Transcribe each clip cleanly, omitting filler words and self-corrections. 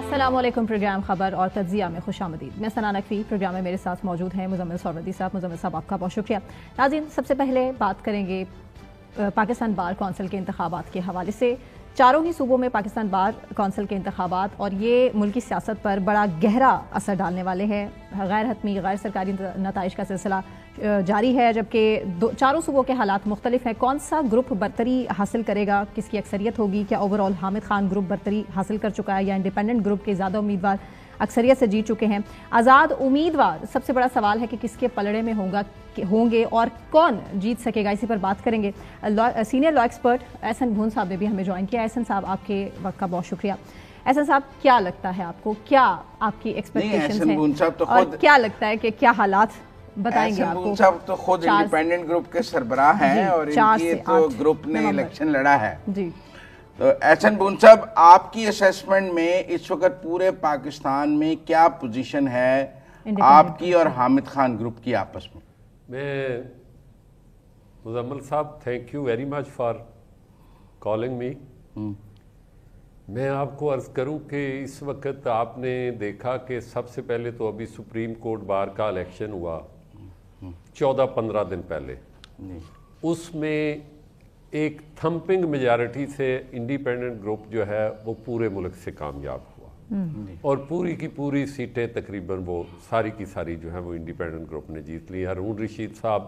السلام علیکم. پروگرام خبر اور تجزیہ میں خوش آمدید. میں سنا نقوی. پروگرام میں میرے ساتھ موجود ہیں مزمل سوروردی صاحب. مزمل صاحب آپ کا بہت شکریہ. ناظرین, سب سے پہلے بات کریں گے پاکستان بار کونسل کے انتخابات کے حوالے سے. چاروں ہی صوبوں میں پاکستان بار کونسل کے انتخابات اور یہ ملکی سیاست پر بڑا گہرا اثر ڈالنے والے ہیں. غیر حتمی غیر سرکاری نتائج کا سلسلہ جاری ہے, جبکہ چاروں صوبوں کے حالات مختلف ہیں. کون سا گروپ برتری حاصل کرے گا, کس کی اکثریت ہوگی, کیا overall Hamid Khan group برتری حاصل کر چکا ہے یا انڈیپینڈنٹ گروپ کے زیادہ امیدوار اکثریت سے جیت چکے ہیں. آزاد امیدوار سب سے بڑا سوال ہے کہ کس کے پلڑے میں ہوں گے اور کون جیت سکے گا, اسی پر بات کریں گے. سینئر لا ایکسپرٹ احسن بھون صاحب نے بھی ہمیں جوائن کیا. احسن صاحب, آپ کے وقت کا بہت شکریہ. احسن صاحب, کیا لگتا ہے آپ کو, کیا آپ کی ایکسپیکٹیشنز ہیں اور کیا لگتا ہے کہ کیا حالات بتائیں گے آپ کو؟ صاحب تو خود انڈیپینڈنٹ گروپ کے سربراہ ہیں اور ان کی تو گروپ نے الیکشن لڑا ہے. جی, تو احسن بون صاحب, آپ کی اسیسمنٹ میں اس وقت پورے پاکستان میں کیا پوزیشن ہے آپ کی اور حامد خان گروپ کی آپس میں؟ میں مزمل صاحب, thank you very much for calling me. میں آپ کو عرض کروں کہ اس وقت آپ نے دیکھا کہ سب سے پہلے تو ابھی سپریم کورٹ بار کا الیکشن ہوا 14-15 دن پہلے. اس میں ایک تھمپنگ میجارٹی سے انڈیپینڈنٹ گروپ جو ہے وہ پورے ملک سے کامیاب ہوا اور پوری کی پوری سیٹیں تقریباً وہ ساری کی ساری جو ہیں وہ انڈیپینڈنٹ گروپ نے جیت لی. ہارون رشید صاحب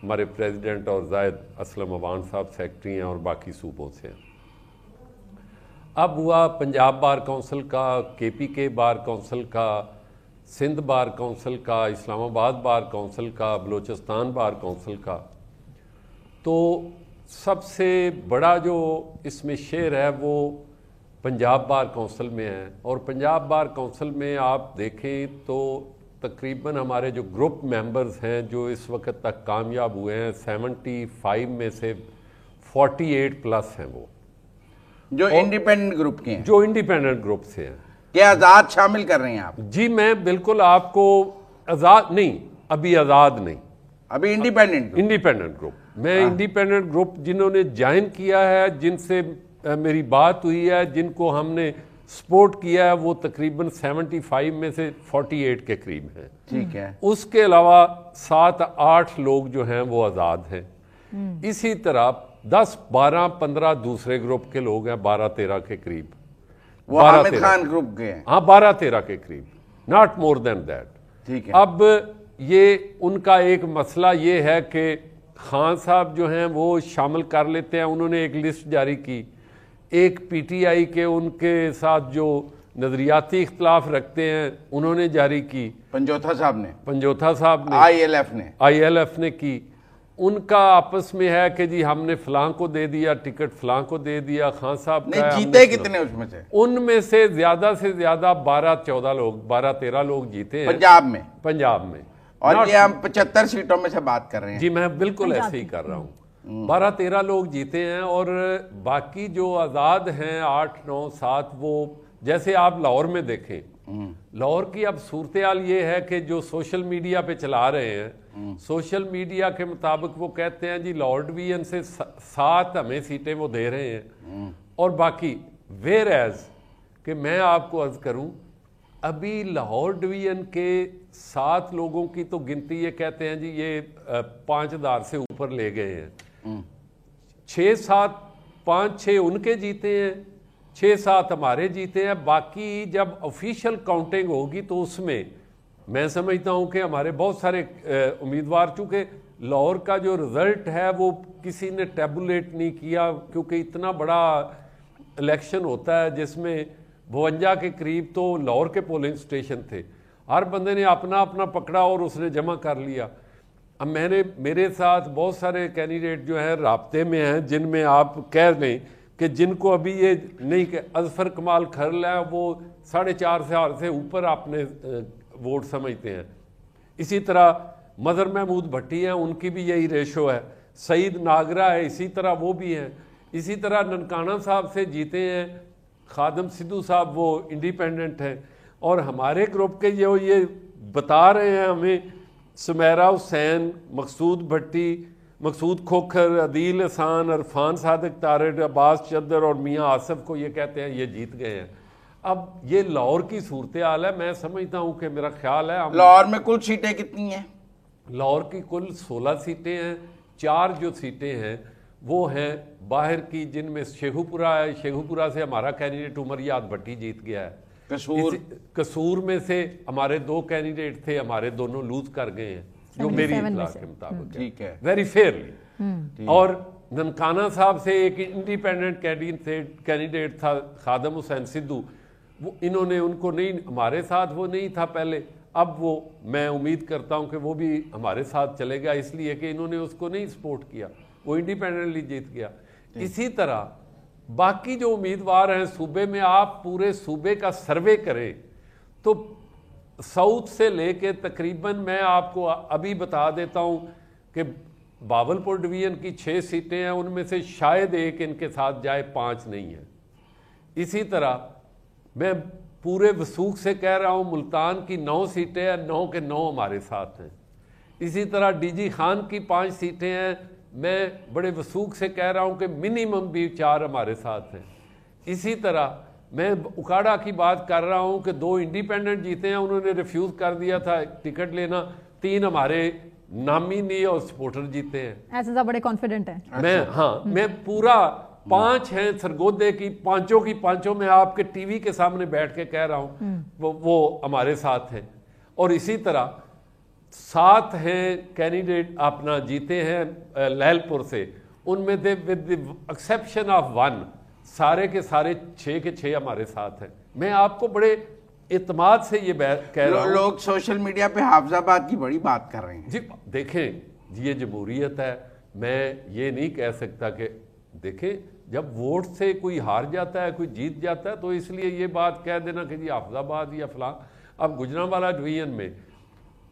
ہمارے پریزیڈنٹ اور زاہد اسلم عوان صاحب سیکٹری ہیں اور باقی صوبوں سے ہیں. اب ہوا پنجاب بار کونسل کا, KPK بار کونسل کا, سندھ بار کونسل کا, اسلام آباد بار کونسل کا, بلوچستان بار کونسل کا. تو سب سے بڑا جو اس میں شیئر ہے وہ پنجاب بار کونسل میں ہے. اور پنجاب بار کونسل میں آپ دیکھیں تو تقریباً ہمارے جو گروپ ممبرز ہیں جو اس وقت تک کامیاب ہوئے ہیں 75 میں سے 48 پلس ہیں وہ جو انڈیپینڈنٹ گروپ کے ہیں, جو انڈیپینڈنٹ گروپ سے ہیں. کیا آزاد شامل کر رہے ہیں آپ؟ جی, میں بالکل آپ کو آزاد نہیں, ابھی آزاد نہیں, ابھی انڈیپینڈنٹ گروپ. میں انڈیپینڈنٹ گروپ جنہوں نے جوائن کیا ہے, جن سے میری بات ہوئی ہے, جن کو ہم نے سپورٹ کیا ہے, وہ تقریباً 75 میں سے 48 کے قریب ہیں. ٹھیک ہے. اس کے علاوہ 7-8 لوگ جو ہیں وہ آزاد ہیں. اسی طرح 10-12-15 دوسرے گروپ کے لوگ ہیں, 12-13 کے قریب. وہ حامد خان گروپ کے ہیں. ہاں, 12-13 کے قریب, ناٹ مور دین دیٹ. ٹھیک ہے. اب یہ ان کا ایک مسئلہ یہ ہے کہ خان صاحب جو ہیں وہ شامل کر لیتے ہیں. انہوں نے ایک لسٹ جاری کی, ایک PTI کے ان کے ساتھ جو نظریاتی اختلاف رکھتے ہیں انہوں نے جاری کی, پنجوتھا صاحب نے, ILF نے کی. ان کا آپس میں ہے کہ جی ہم نے فلاں کو دے دیا ٹکٹ, فلاں کو دے دیا. خان صاحب نہیں جیتے کتنے اس میں سے؟ ان میں سے زیادہ 12-14 لوگ, 12-13 لوگ جیتے ہیں پنجاب میں. اور یہ ہم 75 سیٹوں میں سے بات کر رہے ہیں. جی, میں بالکل ایسے ہی کر رہا ہوں. 12-13 لوگ جیتے ہیں اور باقی جو آزاد ہیں 8-9-7 وہ جیسے آپ لاہور میں دیکھیں, لاہور کی اب صورتحال یہ ہے کہ جو سوشل میڈیا پہ چلا رہے ہیں, سوشل میڈیا کے مطابق وہ کہتے ہیں جی لاہور ڈویژن سے 7 ہمیں سیٹیں وہ دے رہے ہیں اور باقی ویئر ایز کہ میں آپ کو عرض کروں ابھی لاہور ڈویژن کے 7 لوگوں کی تو گنتی یہ کہتے ہیں جی یہ 5000 سے اوپر لے گئے ہیں. 5-6 ان کے جیتے ہیں, 6-7 ہمارے جیتے ہیں. باقی جب آفیشیل کاؤنٹنگ ہوگی تو اس میں سمجھتا ہوں کہ ہمارے بہت سارے امیدوار, چونکہ لاہور کا جو رزلٹ ہے وہ کسی نے ٹیبولیٹ نہیں کیا کیونکہ اتنا بڑا الیکشن ہوتا ہے جس میں 52 کے قریب تو لاہور کے پولنگ سٹیشن تھے. ہر بندے نے اپنا اپنا پکڑا اور اس نے جمع کر لیا. اب میرے ساتھ بہت سارے کینڈیڈیٹ جو ہیں رابطے میں ہیں جن میں آپ کہہ لیں کہ جن کو ابھی یہ نہیں کہ اظفر کمال کھرل ہے وہ 4.5 سے اوپر اپنے ووٹ سمجھتے ہیں. اسی طرح مظہر محمود بھٹی ہیں, ان کی بھی یہی ریشو ہے. سعید ناگرہ ہے, اسی طرح وہ بھی ہیں. اسی طرح ننکانہ صاحب سے جیتے ہیں خادم سدھو صاحب, وہ انڈیپینڈنٹ ہیں. اور ہمارے گروپ کے جو یہ بتا رہے ہیں ہمیں, سمیرہ حسین, مقصود بھٹی, مقصود کھوکھر, عدیل احسان, عرفان صادق تارڑ, عباس چدر اور میاں آصف کو یہ کہتے ہیں یہ جیت گئے ہیں. اب یہ لاہور کی صورتحال ہے، میں سمجھتا ہوں کہ میرا خیال ہے لاہور میں کل سیٹیں کتنی ہیں؟ لاہور کی کل 16 سیٹیں ہیں، 4 جو سیٹیں ہیں وہ ہیں باہر کی، جن میں شیخو پورہ ہے، شیخو پورہ سے ہمارا کینڈیڈیٹ عمر یاد بھٹی جیت گیا ہے، قصور میں سے ہمارے 2 کینڈیڈیٹ تھے، ہمارے دونوں لوز کر گئے ہیں جو میری اطلاع کے مطابق ہے ویری فیئرلی، اور ننکانہ صاحب سے ایک انڈیپینڈنٹ کینڈیڈیٹ تھا خادم حسین سدھو، وہ انہوں نے ان کو نہیں، ہمارے ساتھ وہ نہیں تھا پہلے، اب وہ میں امید کرتا ہوں کہ وہ بھی ہمارے ساتھ چلے گا، اس لیے کہ انہوں نے اس کو نہیں سپورٹ کیا، وہ انڈیپینڈنٹلی جیت گیا۔ اسی طرح باقی جو امیدوار ہیں صوبے میں، آپ پورے صوبے کا سروے کریں تو ساؤتھ سے لے کے تقریباً میں آپ کو ابھی بتا دیتا ہوں کہ باولپور ڈویژن کی 6 سیٹیں ہیں، ان میں سے شاید ایک ان کے ساتھ جائے، 5 نہیں ہیں۔ اسی طرح میں پورے وثوق سے کہہ رہا ہوں ملتان کی 9 سیٹیں ہیں، 9 کے 9 ہمارے ساتھ ہیں۔ اسی طرح ڈی جی خان کی 5 سیٹیں ہیں، میں بڑے وثوق سے کہہ رہا ہوں کہ منیمم بھی 4 ہمارے ساتھ ہیں۔ اسی طرح میں اکاڑا کی بات کر رہا ہوں کہ 2 انڈیپینڈنٹ جیتے ہیں، انہوں نے ریفیوز کر دیا تھا ٹکٹ لینا، 3 ہمارے نامینی اور سپورٹر جیتے ہیں۔ ایسے بڑے کانفیڈنٹ ہیں میں پورا 5 ہیں سرگودے کی، 5 میں آپ کے ٹی وی کے سامنے بیٹھ کے کہہ رہا ہوں وہ ہمارے ساتھ ہیں۔ اور اسی طرح 7 ہیں کینڈیڈیٹ اپنا جیتے ہیں لہل پور سے، ان میں دے ود دی ایکسیپشن آف 1 سارے کے سارے 6 کے 6 ہمارے ساتھ ہیں۔ میں آپ کو بڑے اعتماد سے یہ کہہ رہا ہوں۔ لوگ سوشل میڈیا پہ حافظ آباد کی بڑی بات کر رہے ہیں۔ جی دیکھیں، یہ جمہوریت ہے، میں یہ نہیں کہہ سکتا کہ دیکھیں جب ووٹ سے کوئی ہار جاتا ہے کوئی جیت جاتا ہے تو اس لیے یہ بات کہہ دینا کہ جی حافظ آباد یا فلاں۔ اب گجرانوالہ ڈویژن میں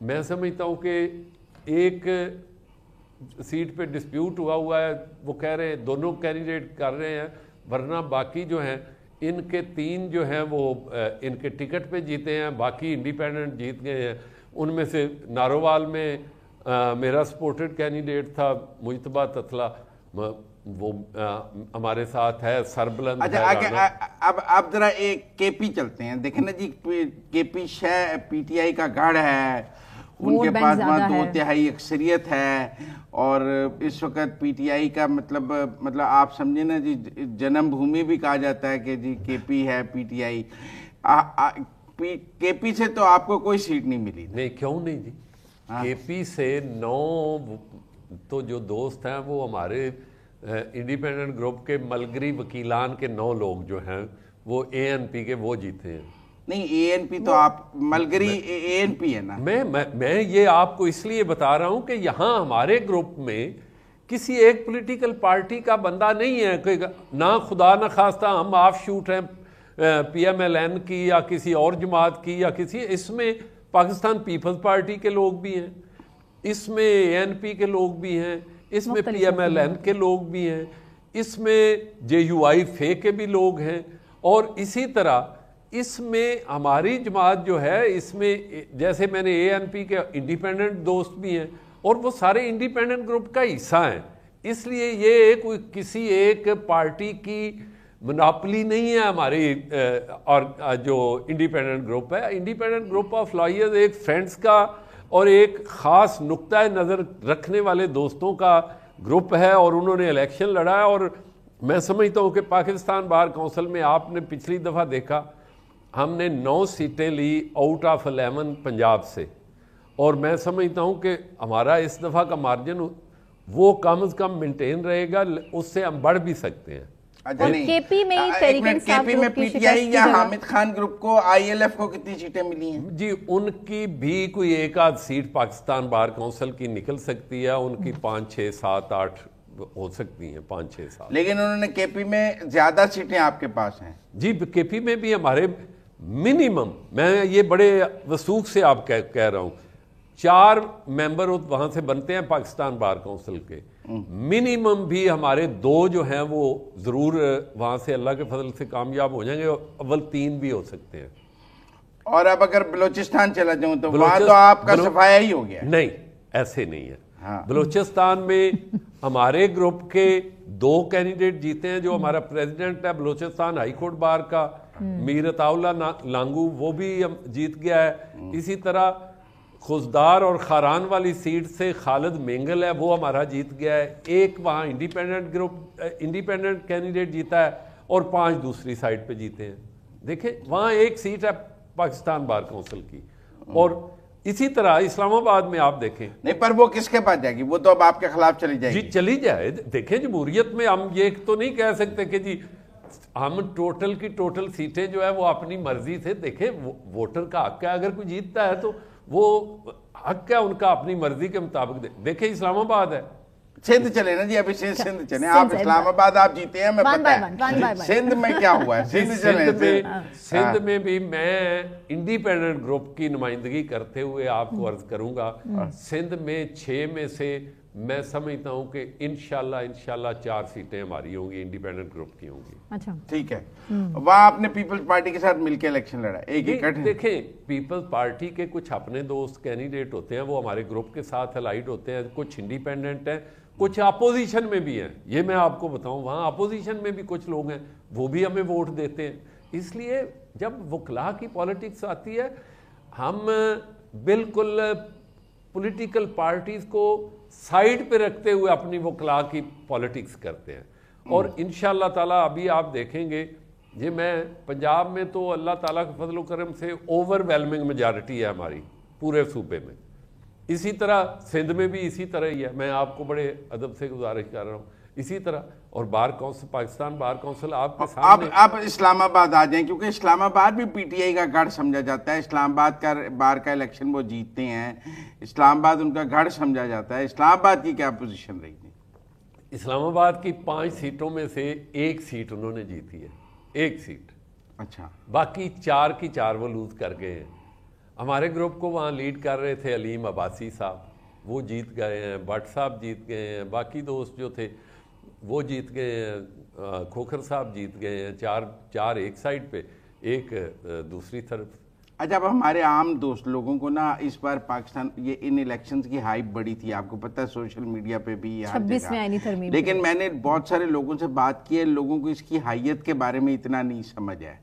میں سمجھتا ہوں کہ ایک سیٹ پہ ڈسپیوٹ ہوا ہے، وہ کہہ رہے ہیں دونوں کینڈیڈیٹ کر رہے ہیں، ورنہ باقی جو ہیں ان کے 3 جو ہیں وہ ان کے ٹکٹ پہ جیتے ہیں، باقی انڈیپینڈنٹ جیت گئے ہیں۔ ان میں سے نارووال میں میرا سپورٹڈ کینڈیڈیٹ تھا مجتبیٰ تتلہ، وہ ہمارے ساتھ ہے، سربلند ہے۔ اب ذرا ایک کے پی چلتے ہیں، دیکھیں نا جی کے پی پی ٹی آئی کا گڑھ ہے، ان کے پاس وہاں 2/3 اکثریت ہے، اور اس وقت پی ٹی آئی کا مطلب آپ سمجھیں نا جی جنم بھومی بھی کہا جاتا ہے کہ جی کے پی ہے پی ٹی آئی۔ کے پی سے تو آپ کو کوئی سیٹ نہیں ملی؟ نہیں، کیوں نہیں جی، کے پی سے 9 تو جو دوست ہیں وہ ہمارے انڈیپینڈنٹ گروپ کے ملگری وکیلان کے 9 لوگ جو ہیں وہ اے این پی کے وہ جیتے ہیں۔ نہیں، اے این پی تو آپ ملگری اے این پی ہے نا۔ میں یہ آپ کو اس لیے بتا رہا ہوں کہ یہاں ہمارے گروپ میں کسی ایک پولیٹیکل پارٹی کا بندہ نہیں ہے کہ نہ خدا نہ خواستہ ہم آف شوٹ ہیں پی ایم ایل این کی یا کسی اور جماعت کی یا کسی، اس میں پاکستان پیپلز پارٹی کے لوگ بھی ہیں، اس میں اے این پی کے لوگ بھی ہیں، اس میں پی ایم ایل این کے لوگ بھی ہیں، اس میں جے یو آئی فے کے بھی لوگ ہیں، اور اسی طرح اس میں ہماری جماعت جو ہے اس میں جیسے میں نے اے این پی کے انڈیپینڈنٹ دوست بھی ہیں اور وہ سارے انڈیپینڈنٹ گروپ کا حصہ ہیں، اس لیے یہ کوئی کسی ایک پارٹی کی مناپلی نہیں ہے ہماری، اور جو انڈیپینڈنٹ گروپ ہے، انڈیپینڈنٹ گروپ آف لائرز ایک فرینڈز کا اور ایک خاص نقطۂ نظر رکھنے والے دوستوں کا گروپ ہے، اور انہوں نے الیکشن لڑا ہے۔ اور میں سمجھتا ہوں کہ پاکستان بار کونسل میں آپ نے پچھلی دفعہ دیکھا ہم نے 9 سیٹیں لی آؤٹ آف 11 پنجاب سے، اور میں سمجھتا ہوں کہ ہمارا اس دفعہ کا مارجن وہ کم از کم مینٹین رہے گا، اس سے ہم بڑھ بھی سکتے ہیں۔ کے پی میں پی ٹی آئی یا حامد خان گروپ کو آئی ایل ایف کو کتنی سیٹیں ملی ہیں؟ جی ان کی بھی کوئی 1-8 سیٹ پاکستان بار کونسل کی نکل سکتی ہے، ان کی 5, 6, 7, 8 ہو سکتی ہیں، 5, 6, 7۔ لیکن انہوں نے کے پی میں زیادہ سیٹیں آپ کے پاس ہیں؟ جی کے پی میں بھی ہمارے منیمم، میں یہ بڑے وثوق سے آپ کہہ رہا ہوں، 4 ممبر وہاں سے بنتے ہیں پاکستان بار کونسل کے، منیمم بھی ہمارے 2 جو ہیں وہ ضرور وہاں سے اللہ کے فضل سے کامیاب ہو جائیں گے، اول 3 بھی ہو سکتے ہیں۔ اور اب اگر بلوچستان چلا جاؤں تو وہاں تو آپ کا صفایا ہی ہو گیا؟ نہیں، ایسے نہیں ہے۔ بلوچستان میں ہمارے گروپ کے 2 کینڈیڈیٹ جیتے ہیں، جو ہمارا پریزیڈنٹ ہے بلوچستان ہائی کورٹ بار کا، میر عطاءاللہ لانگو وہ بھی جیت گیا ہے. اسی طرح خزدار اور خاران والی سیٹ سے خالد مینگل ہے, وہ ہمارا جیت گیا ہے. ایک وہاں انڈیپینڈنٹ کینڈیڈیٹ جیتا ہے اور 5 دوسری سائڈ پہ جیتے ہیں. دیکھیں وہاں ایک سیٹ ہے پاکستان بار کونسل کی. اور اسی طرح اسلام آباد میں آپ دیکھیں, نہیں پر وہ کس کے پاس جائے گی, وہ تو اب آپ کے خلاف چلی جائے گی. جی چلی جائے. دیکھیں جمہوریت میں ہم یہ تو نہیں کہہ سکتے کہ جی ہم ٹوٹل کی ٹوٹل سیٹیں جو ہے وہ اپنی مرضی سے, دیکھیں ووٹر کا حق ہے, اگر کوئی جیتتا ہے تو وہ حق ہے ان کا اپنی مرضی کے مطابق. دیکھیں اسلام آباد ہے, سندھ چلے نا جی, ابھی سندھ چلے. آپ اسلام آباد آپ جیتے ہیں, میں پتہ ہے سندھ میں کیا ہوا ہے. سندھ میں بھی میں انڈیپینڈنٹ گروپ کی نمائندگی کرتے ہوئے آپ کو عرض کروں گا, سندھ میں 6 میں سے میں سمجھتا ہوں کہ انشاءاللہ 4 سیٹیں ہماری ہوں گی, انڈیپینڈنٹ گروپ کی ہوں گی. اچھا ٹھیک ہے. وہاں آپ نے پیپلز پارٹی کے ساتھ مل کے الیکشن لڑا. دیکھیں پیپلز پارٹی کے کچھ اپنے دوست کینڈیڈیٹ ہوتے ہیں, وہ ہمارے گروپ کے ساتھ الائیڈ ہوتے ہیں, کچھ انڈیپینڈنٹ ہیں, کچھ اپوزیشن میں بھی ہیں. یہ میں آپ کو بتاؤں, وہاں اپوزیشن میں بھی کچھ لوگ ہیں, وہ بھی ہمیں ووٹ دیتے ہیں. اس لیے جب وکلا کی پالیٹکس آتی ہے, ہم بالکل پولیٹیکل پارٹیز کو سائیڈ پہ رکھتے ہوئے اپنی وکلا کی پالیٹکس کرتے ہیں. اور انشاءاللہ تعالیٰ ابھی آپ دیکھیں گے, یہ میں پنجاب میں تو اللہ تعالیٰ کے فضل و کرم سے اوور ویلمنگ میجارٹی ہے ہماری پورے صوبے میں. اسی طرح سندھ میں بھی اسی طرح ہی ہے. میں آپ کو بڑے ادب سے گزارش کر رہا ہوں اسی طرح. اور bar council, Pakistan bar council آپ کے سامنے. آپ اسلام آباد آ جائیں, کیونکہ اسلام آباد بھی پی ٹی آئی کا گڑھ سمجھا جاتا ہے. اسلام آباد کا بار کا الیکشن وہ جیتتے ہیں, اسلام آباد ان کا گڑھ سمجھا جاتا ہے. اسلام آباد کی کیا پوزیشن رہی ہے؟ اسلام آباد کی 5 سیٹوں میں سے 1 سیٹ انہوں نے جیتی ہے, 1 سیٹ. اچھا. باقی 4 کی 4 وہ لوز کر گئے ہیں. ہمارے گروپ کو وہاں لیڈ کر رہے تھے علیم عباسی صاحب, وہ جیت گئے ہیں. بٹ صاحب جیت گئے ہیں. باقی دوست جو تھے وہ جیت گئے ہیں. کھوکھر صاحب جیت گئے ہیں. 4 ایک سائڈ پہ, 1 دوسری طرف. اچھا, اب ہمارے عام دوست لوگوں کو نا اس بار پاکستان یہ ان الیکشنز کی ہائپ بڑی تھی, آپ کو پتہ ہے سوشل میڈیا پہ بھی, 26 میں آئینی ترمیم. لیکن میں نے بہت سارے لوگوں سے بات کی ہے, لوگوں کو اس کی حیت کے بارے میں اتنا نہیں سمجھ ہے.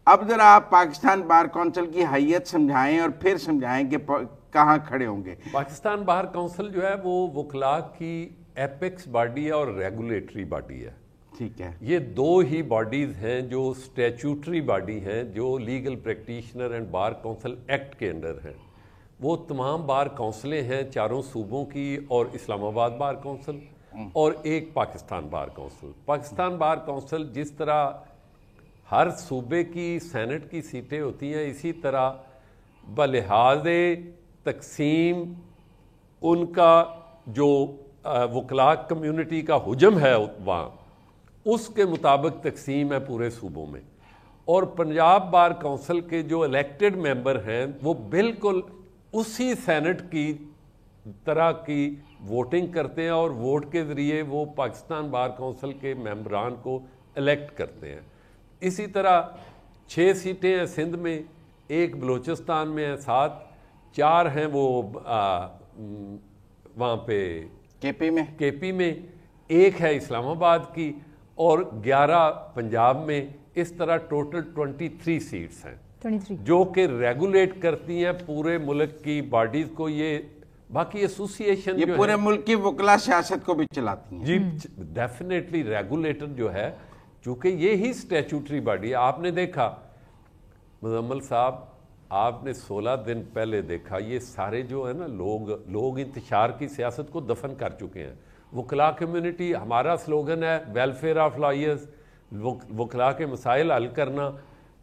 اب ذرا آپ پاکستان بار کونسل کی حیت سمجھائیں اور پھر سمجھائیں کہ کہاں کھڑے ہوں گے. پاکستان بار کونسل جو ہے وہ وکلا کی ایپیکس باڈی ہے اور ریگولیٹری باڈی ہے. ٹھیک ہے. یہ 2 ہی باڈیز ہیں جو اسٹیچوٹری باڈی ہیں, جو legal practitioner and bar council act کے انڈر ہیں. وہ تمام بار کونسلیں ہیں 4 صوبوں کی, اور اسلام آباد بار کونسل اور ایک Pakistan bar council. Pakistan bar council جس طرح ہر صوبے کی سینٹ کی سیٹیں ہوتی ہیں, اسی طرح بلحاظ تقسیم ان کا جو وکلا کمیونٹی کا حجم ہے وہاں, اس کے مطابق تقسیم ہے پورے صوبوں میں. اور پنجاب بار کونسل کے جو الیکٹڈ ممبر ہیں وہ بالکل اسی سینٹ کی طرح کی ووٹنگ کرتے ہیں, اور ووٹ کے ذریعے وہ پاکستان بار کونسل کے ممبران کو الیکٹ کرتے ہیں. اسی طرح 6 سیٹیں ہیں سندھ میں, 1 بلوچستان میں ہے, 4 ہیں وہ وہاں پہ کے پی میں, 1 ہے اسلام آباد کی, اور 11 پنجاب میں. اس طرح ٹوٹل 23 سیٹس ہیں جو کہ ریگولیٹ کرتی ہیں پورے ملک کی باڈیز کو. یہ باقی ایسوسیشن یہ پورے ملک کی وکلا سیاست کو بھی چلاتی ہیں. جی ڈیفینیٹلی ریگولیٹر جو ہے, چونکہ یہی اسٹیچوٹری باڈی ہے. آپ نے دیکھا مزمل صاحب, آپ نے 16 دن پہلے دیکھا, یہ سارے جو ہے نا لوگ انتشار کی سیاست کو دفن کر چکے ہیں. وکلا کمیونٹی, ہمارا سلوگن ہے ویلفیئر آف لائرز, وکلا کے مسائل حل کرنا.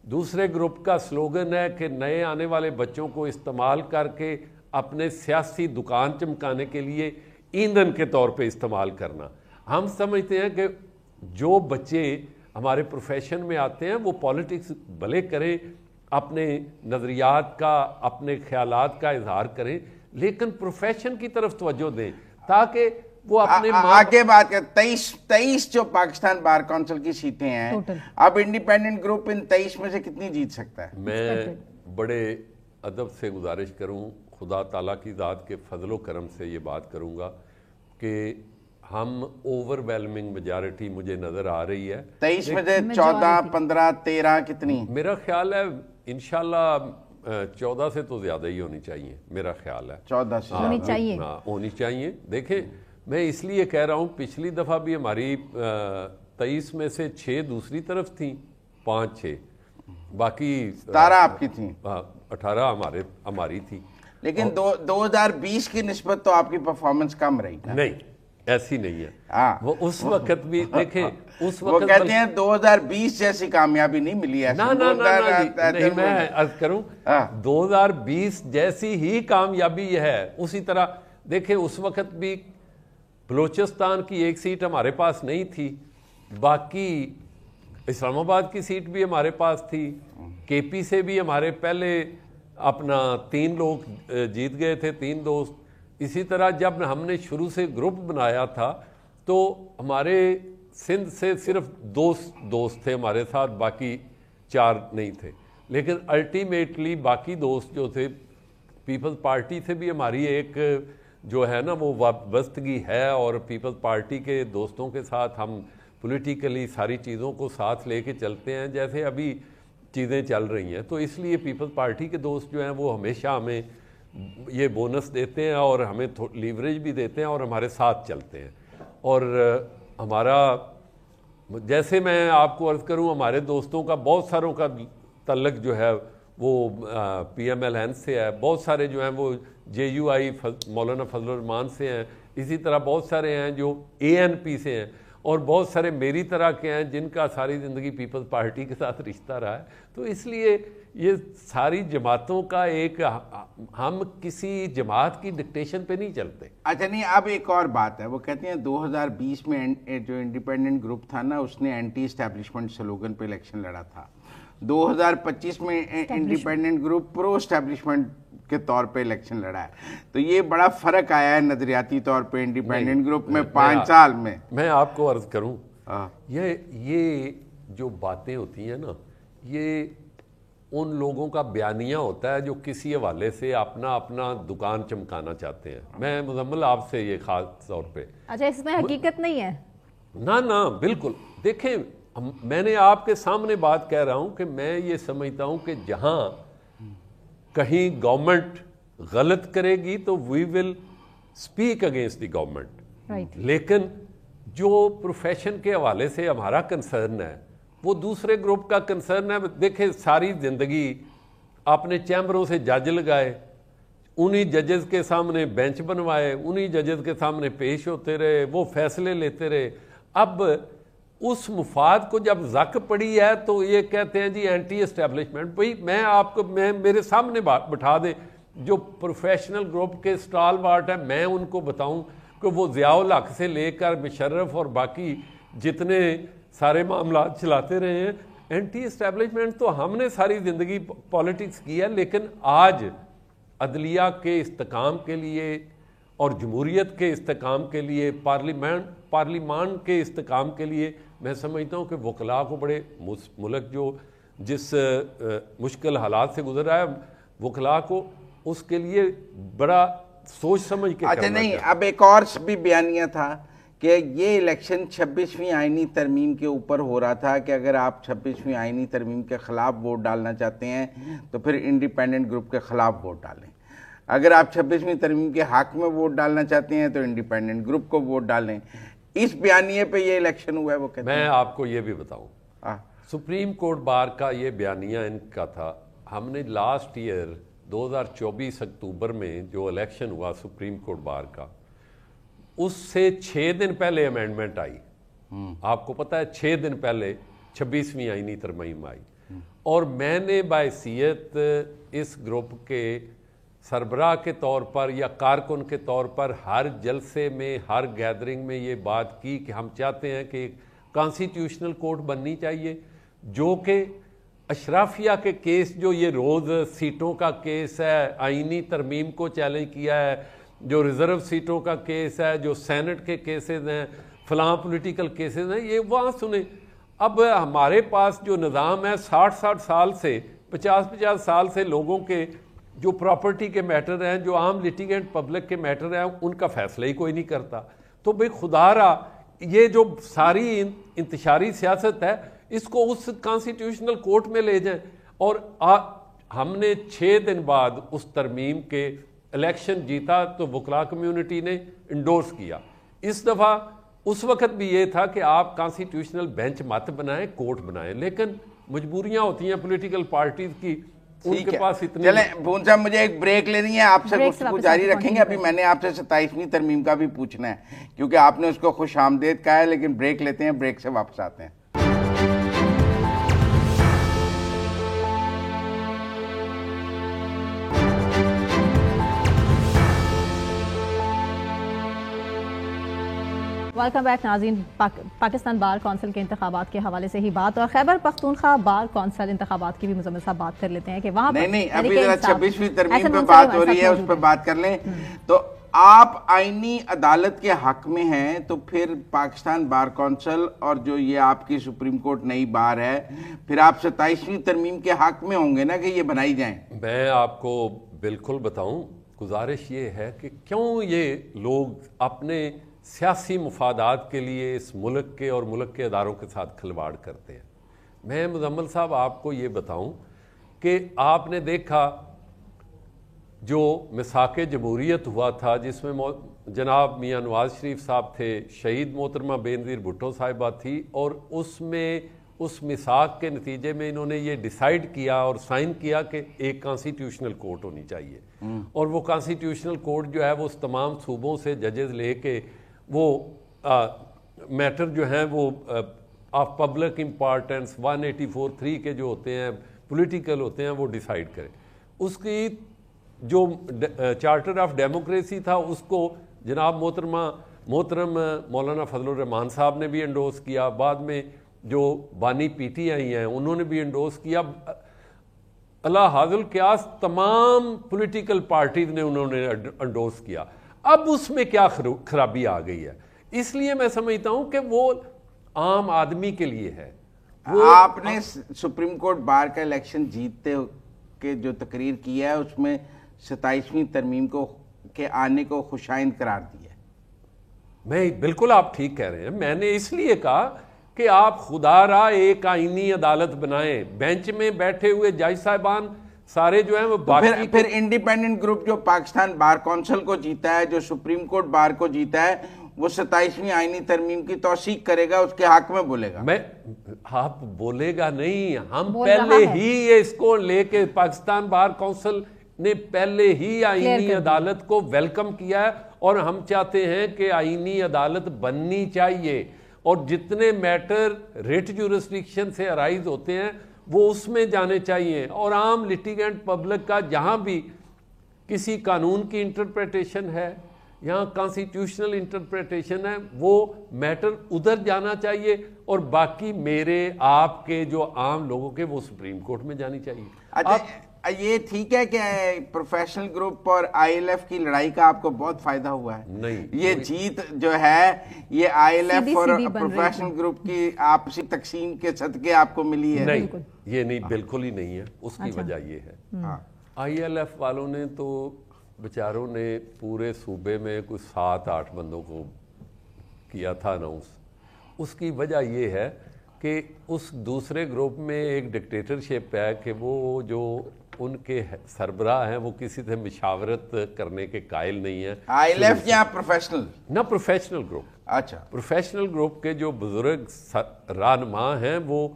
دوسرے گروپ کا سلوگن ہے کہ نئے آنے والے بچوں کو استعمال کر کے اپنے سیاسی دکان چمکانے کے لیے ایندھن کے طور پہ استعمال کرنا. ہم سمجھتے ہیں کہ جو بچے ہمارے پروفیشن میں آتے ہیں وہ پالیٹکس بھلے کریں, اپنے نظریات کا, اپنے خیالات کا اظہار کریں, لیکن پروفیشن کی طرف توجہ دیں تاکہ وہ اپنے آگے بات کر. 23 جو پاکستان بار کونسل کی سیٹیں ہیں, اب انڈیپینڈنٹ گروپ ان 23 میں سے کتنی جیت سکتا ہے؟ میں بڑے ادب سے گزارش کروں, خدا تعالیٰ کی ذات کے فضل و کرم سے یہ بات کروں گا کہ ہم اوور ویلمنگ میجارٹی مجھے نظر آ رہی ہے. 23 میں سے 14 15 13 کتنی؟ میرا خیال ہے انشاءاللہ 14 سے تو زیادہ ہی ہونی چاہیے, میرا خیال ہے 14 سے ہونی چاہیے. دیکھیں میں اس لیے کہہ رہا ہوں, پچھلی دفعہ بھی ہماری 23 میں سے 6 دوسری طرف تھیں, 5-6 باقی 17 آپ کی تھیں, 18 ہماری تھی. لیکن 2020 کی نسبت تو آپ کی پرفارمنس کم رہی. نہیں ایسی نہیں ہے. وہ اس وقت بھی دیکھیں, اس وقت وہ کہتے ہیں 2020 جیسی کامیابی نہیں ملی ہے. نہیں میں عرض کروں 2020 جیسی ہی کامیابی ہے. اسی طرح دیکھیں اس وقت بھی بلوچستان کی ایک سیٹ ہمارے پاس نہیں تھی, باقی اسلام آباد کی سیٹ بھی ہمارے پاس تھی, کے پی سے بھی ہمارے پہلے اپنا 3 لوگ جیت گئے تھے, 3 دوست. اسی طرح جب ہم نے شروع سے گروپ بنایا تھا تو ہمارے سندھ سے صرف 2 دوست تھے ہمارے ساتھ, باقی 4 نہیں تھے. لیکن الٹیمیٹلی باقی دوست جو تھے پیپلز پارٹی سے بھی ہماری ایک جو ہے نا وہ وابستگی ہے, اور پیپلز پارٹی کے دوستوں کے ساتھ ہم پولیٹیکلی ساری چیزوں کو ساتھ لے کے چلتے ہیں جیسے ابھی چیزیں چل رہی ہیں. تو اس لیے پیپلز پارٹی کے دوست جو ہیں وہ ہمیشہ ہمیں یہ بونس دیتے ہیں اور ہمیں لیوریج بھی دیتے ہیں اور ہمارے ساتھ چلتے ہیں. اور ہمارا جیسے میں آپ کو عرض کروں ہمارے دوستوں کا بہت ساروں کا تعلق جو ہے وہ پی ایم ایل این سے ہے, بہت سارے جو ہیں وہ جے یو آئی مولانا فضل الرحمان سے ہیں, اسی طرح بہت سارے ہیں جو اے این پی سے ہیں, اور بہت سارے میری طرح کے ہیں جن کا ساری زندگی پیپلز پارٹی کے ساتھ رشتہ رہا ہے. تو اس لیے یہ ساری جماعتوں کا ایک, ہم کسی جماعت کی ڈکٹیشن پہ نہیں چلتے. اچھا نہیں, اب ایک اور بات ہے, وہ کہتے ہیں 2020 میں جو انڈیپینڈنٹ گروپ تھا نا اس نے اینٹی اسٹیبلشمنٹ سلوگن پہ الیکشن لڑا تھا. 2025 میں انڈیپینڈنٹ گروپ پرو اسٹیبلشمنٹ کے طور پہ الیکشن لڑا ہے. تو یہ بڑا فرق آیا ہے نظریاتی طور پہ انڈیپینڈنٹ گروپ میں 5 سال میں. میں آپ کو عرض کروں یہ جو باتیں ہوتی ہیں نا یہ ان لوگوں کا بیانیہ ہوتا ہے جو کسی حوالے سے اپنا دکان چمکانا چاہتے ہیں. میں مزمل آپ سے یہ خاص طور پہ, اچھا اس میں حقیقت نہیں ہے نہ بالکل. دیکھیں میں نے آپ کے سامنے بات کہہ رہا ہوں کہ میں یہ سمجھتا ہوں کہ جہاں کہیں گورنمنٹ غلط کرے گی تو we will speak against the government, لیکن جو پروفیشن کے حوالے سے ہمارا کنسرن ہے وہ دوسرے گروپ کا کنسرن ہے. دیکھیں ساری زندگی آپ نے چیمبروں سے جج لگائے, انہی ججز کے سامنے بینچ بنوائے, انہی ججز کے سامنے پیش ہوتے رہے, وہ فیصلے لیتے رہے. اب اس مفاد کو جب زک پڑی ہے تو یہ کہتے ہیں جی اینٹی اسٹیبلشمنٹ. بھئی میں آپ کو میرے سامنے بٹھا دے جو پروفیشنل گروپ کے سٹال وارٹ ہیں, میں ان کو بتاؤں کہ وہ ضیاء الحق سے لے کر مشرف اور باقی جتنے سارے معاملات چلاتے رہے ہیں. اینٹی اسٹیبلشمنٹ تو ہم نے ساری زندگی پالیٹکس کی ہے, لیکن آج عدلیہ کے استحکام کے لیے اور جمہوریت کے استحکام کے لیے, پارلیمان کے استحکام کے لیے میں سمجھتا ہوں کہ وکلاء کو بڑے ملک جو جس مشکل حالات سے گزر رہا ہے وکلاء کو اس کے لیے بڑا سوچ سمجھ کے اچھا نہیں, اب ایک اور بھی بیانیہ تھا کہ یہ الیکشن 26ویں آئینی ترمیم کے اوپر ہو رہا تھا کہ اگر آپ 26ویں آئینی ترمیم کے خلاف ووٹ ڈالنا چاہتے ہیں تو پھر انڈیپینڈنٹ گروپ کے خلاف ووٹ ڈالیں, اگر آپ 26ویں ترمیم کے حق میں ووٹ ڈالنا چاہتے ہیں تو انڈیپینڈنٹ گروپ کو ووٹ ڈالیں. اس بیانیے پہ یہ الیکشن ہوا ہے. وہ کہتے ہیں میں آپ کو یہ بھی بتاؤں, سپریم کورٹ بار کا یہ بیانیہ ان کا تھا. ہم نے لاسٹ ایئر 2024 اکتوبر میں جو الیکشن ہوا سپریم کورٹ بار کا, اس سے 6 دن پہلے امینڈمنٹ آئی. آپ کو پتا ہے 6 دن پہلے 26ویں آئینی ترمیم آئی, اور میں نے بحیثیت اس گروپ کے سربراہ کے طور پر یا کارکن کے طور پر ہر جلسے میں, ہر گیدرنگ میں یہ بات کی کہ ہم چاہتے ہیں کہ کانسٹیٹیوشنل کورٹ بننی چاہیے جو کہ اشرافیہ کے کیس, جو یہ روز سیٹوں کا کیس ہے, آئینی ترمیم کو چیلنج کیا ہے, جو ریزرو سیٹوں کا کیس ہے, جو سینٹ کے کیسز ہیں, فلاں پولیٹیکل کیسز ہیں, یہ وہاں سنیں. اب ہمارے پاس جو نظام ہے 60 سال سے 50 سال سے لوگوں کے جو پراپرٹی کے میٹر ہیں, جو عام لٹیگنٹ پبلک کے میٹر ہیں, ان کا فیصلہ ہی کوئی نہیں کرتا. تو بھئی خدا را یہ جو ساری انتشاری سیاست ہے اس کو اس کانسٹیٹیوشنل کورٹ میں لے جائیں. اور ہم نے 6 دن بعد اس ترمیم کے الیکشن جیتا تو وکلاء کمیونٹی نے انڈورس کیا. اس دفعہ اس وقت بھی یہ تھا کہ آپ کانسٹیٹیوشنل بینچ مت بنائیں, کورٹ بنائیں, لیکن مجبوریاں ہوتی ہیں پولیٹیکل پارٹیز کی, ان کے پاس اتنے. چلیں بھون صاحب مجھے ایک بریک لینی ہے, آپ سے گفتگو جاری رکھیں گے. ابھی میں نے آپ سے 27ویں ترمیم کا بھی پوچھنا ہے کیونکہ آپ نے اس کو خوش آمدید کہا ہے, لیکن بریک لیتے ہیں, بریک سے واپس آتے ہیں. ویلکم بیک ناظرین. پاکستان بار کونسل کے انتخابات کے حوالے سے ہی بات, اور خیبر پختونخوا بار کونسل انتخابات کی بھی مزمل صاحب بات کر لیتے ہیں کہ وہاں نہیں ابھی ذرا 26ویں ترمیم پہ بات ہو رہی ہے, اس پہ بات کر لیں. تو آپ آئینی عدالت کے حق میں ہیں, تو پھر پاکستان بار کونسل اور جو یہ آپ کی سپریم کورٹ نئی بار ہے, پھر آپ 27ویں ترمیم کے حق میں ہوں گے نا کہ یہ بنائی جائیں. میں آپ کو بالکل بتاؤں, گزارش یہ ہے کہ کیوں یہ لوگ اپنے سیاسی مفادات کے لیے اس ملک کے اور ملک کے اداروں کے ساتھ کھلواڑ کرتے ہیں. میں مزمل صاحب آپ کو یہ بتاؤں کہ آپ نے دیکھا جو مساق جمہوریت ہوا تھا جس میں جناب میاں نواز شریف صاحب تھے, شہید محترمہ بینظیر بھٹو صاحبہ تھی, اور اس میں اس مساق کے نتیجے میں انہوں نے یہ ڈیسائیڈ کیا اور سائن کیا کہ ایک کانسٹیٹیوشنل کورٹ ہونی چاہیے. اور وہ کانسٹیٹیوشنل کورٹ جو ہے وہ اس تمام صوبوں سے ججز لے کے وہ میٹر جو ہیں وہ آف پبلک امپارٹنس 184(3) کے جو ہوتے ہیں پولیٹیکل ہوتے ہیں وہ ڈیسائیڈ کریں. اس کی جو چارٹر آف ڈیموکریسی تھا اس کو جناب محترم مولانا فضل الرحمان صاحب نے بھی انڈورس کیا, بعد میں جو بانی پی ٹی آئی ہیں انہوں نے بھی انڈورس کیا, اللہ حاضر القیاس تمام پولیٹیکل پارٹیز نے انہوں نے انڈورس کیا. اب اس میں کیا خرابی آ گئی ہے, اس لیے میں سمجھتا ہوں کہ وہ عام آدمی کے لیے ہے. آپ نے سپریم کورٹ بار کا الیکشن جیتتے کے جو تقریر کی ہے اس میں 27ویں ترمیم کو کے آنے کو خوشائند قرار دیا ہے. میں بالکل آپ ٹھیک کہہ رہے ہیں. میں نے اس لیے کہا کہ آپ خدا را ایک آئینی عدالت بنائیں, بینچ میں بیٹھے ہوئے جج صاحبان سارے جو ہیں وہ باقی. پھر انڈیپینڈنٹ گروپ جو پاکستان بار کونسل کو جیتا ہے, جو سپریم کورٹ بار کو جیتا ہے, وہ 27ویں آئینی ترمیم کی توثیق کرے گا, اس کے حق میں بولے گا. آپ بولے گا نہیں, ہم پہلے ہی اس کو لے کے پاکستان بار کونسل نے پہلے ہی آئینی عدالت کو ویلکم کیا ہے, اور ہم چاہتے ہیں کہ آئینی عدالت بننی چاہیے, اور جتنے میٹر ریٹ جورسڈکشن سے ارائز ہوتے ہیں وہ اس میں جانے چاہیے. اور عام لٹیگنٹ پبلک کا جہاں بھی کسی قانون کی انٹرپریٹیشن ہے, یہاں کانسٹیٹیوشنل انٹرپریٹیشن ہے, وہ میٹر ادھر جانا چاہیے, اور باقی میرے آپ کے جو عام لوگوں کے وہ سپریم کورٹ میں جانی چاہیے. اچھا یہ ٹھیک ہے کہ پروفیشنل گروپ اور آئی ایل ایف کی لڑائی کا آپ کو بہت فائدہ ہوا ہے. نہیں, یہ جیت جو ہے یہ آئی ایل ایف اور پروفیشنل گروپ کی آپسی تقسیم کے صدقے آپ کو ملی ہے. نہیں, یہ نہیں, بالکل ہی نہیں ہے. اس کی وجہ یہ ہے آئی ایل ایف والوں نے تو بیچاروں نے پورے صوبے میں کچھ 7-8 بندوں کو کیا تھا اناؤنس. اس کی وجہ یہ ہے کہ اس دوسرے گروپ میں ایک ڈکٹیٹرشپ ہے کہ وہ جو ان کے سربراہ ہیں وہ کسی سے مشاورت کرنے کے قائل نہیں ہیں. آئی ایل ایف یا پروفیشنل؟ نہ, پروفیشنل گروپ. اچھا, پروفیشنل گروپ کے جو بزرگ رہنما ہیں وہ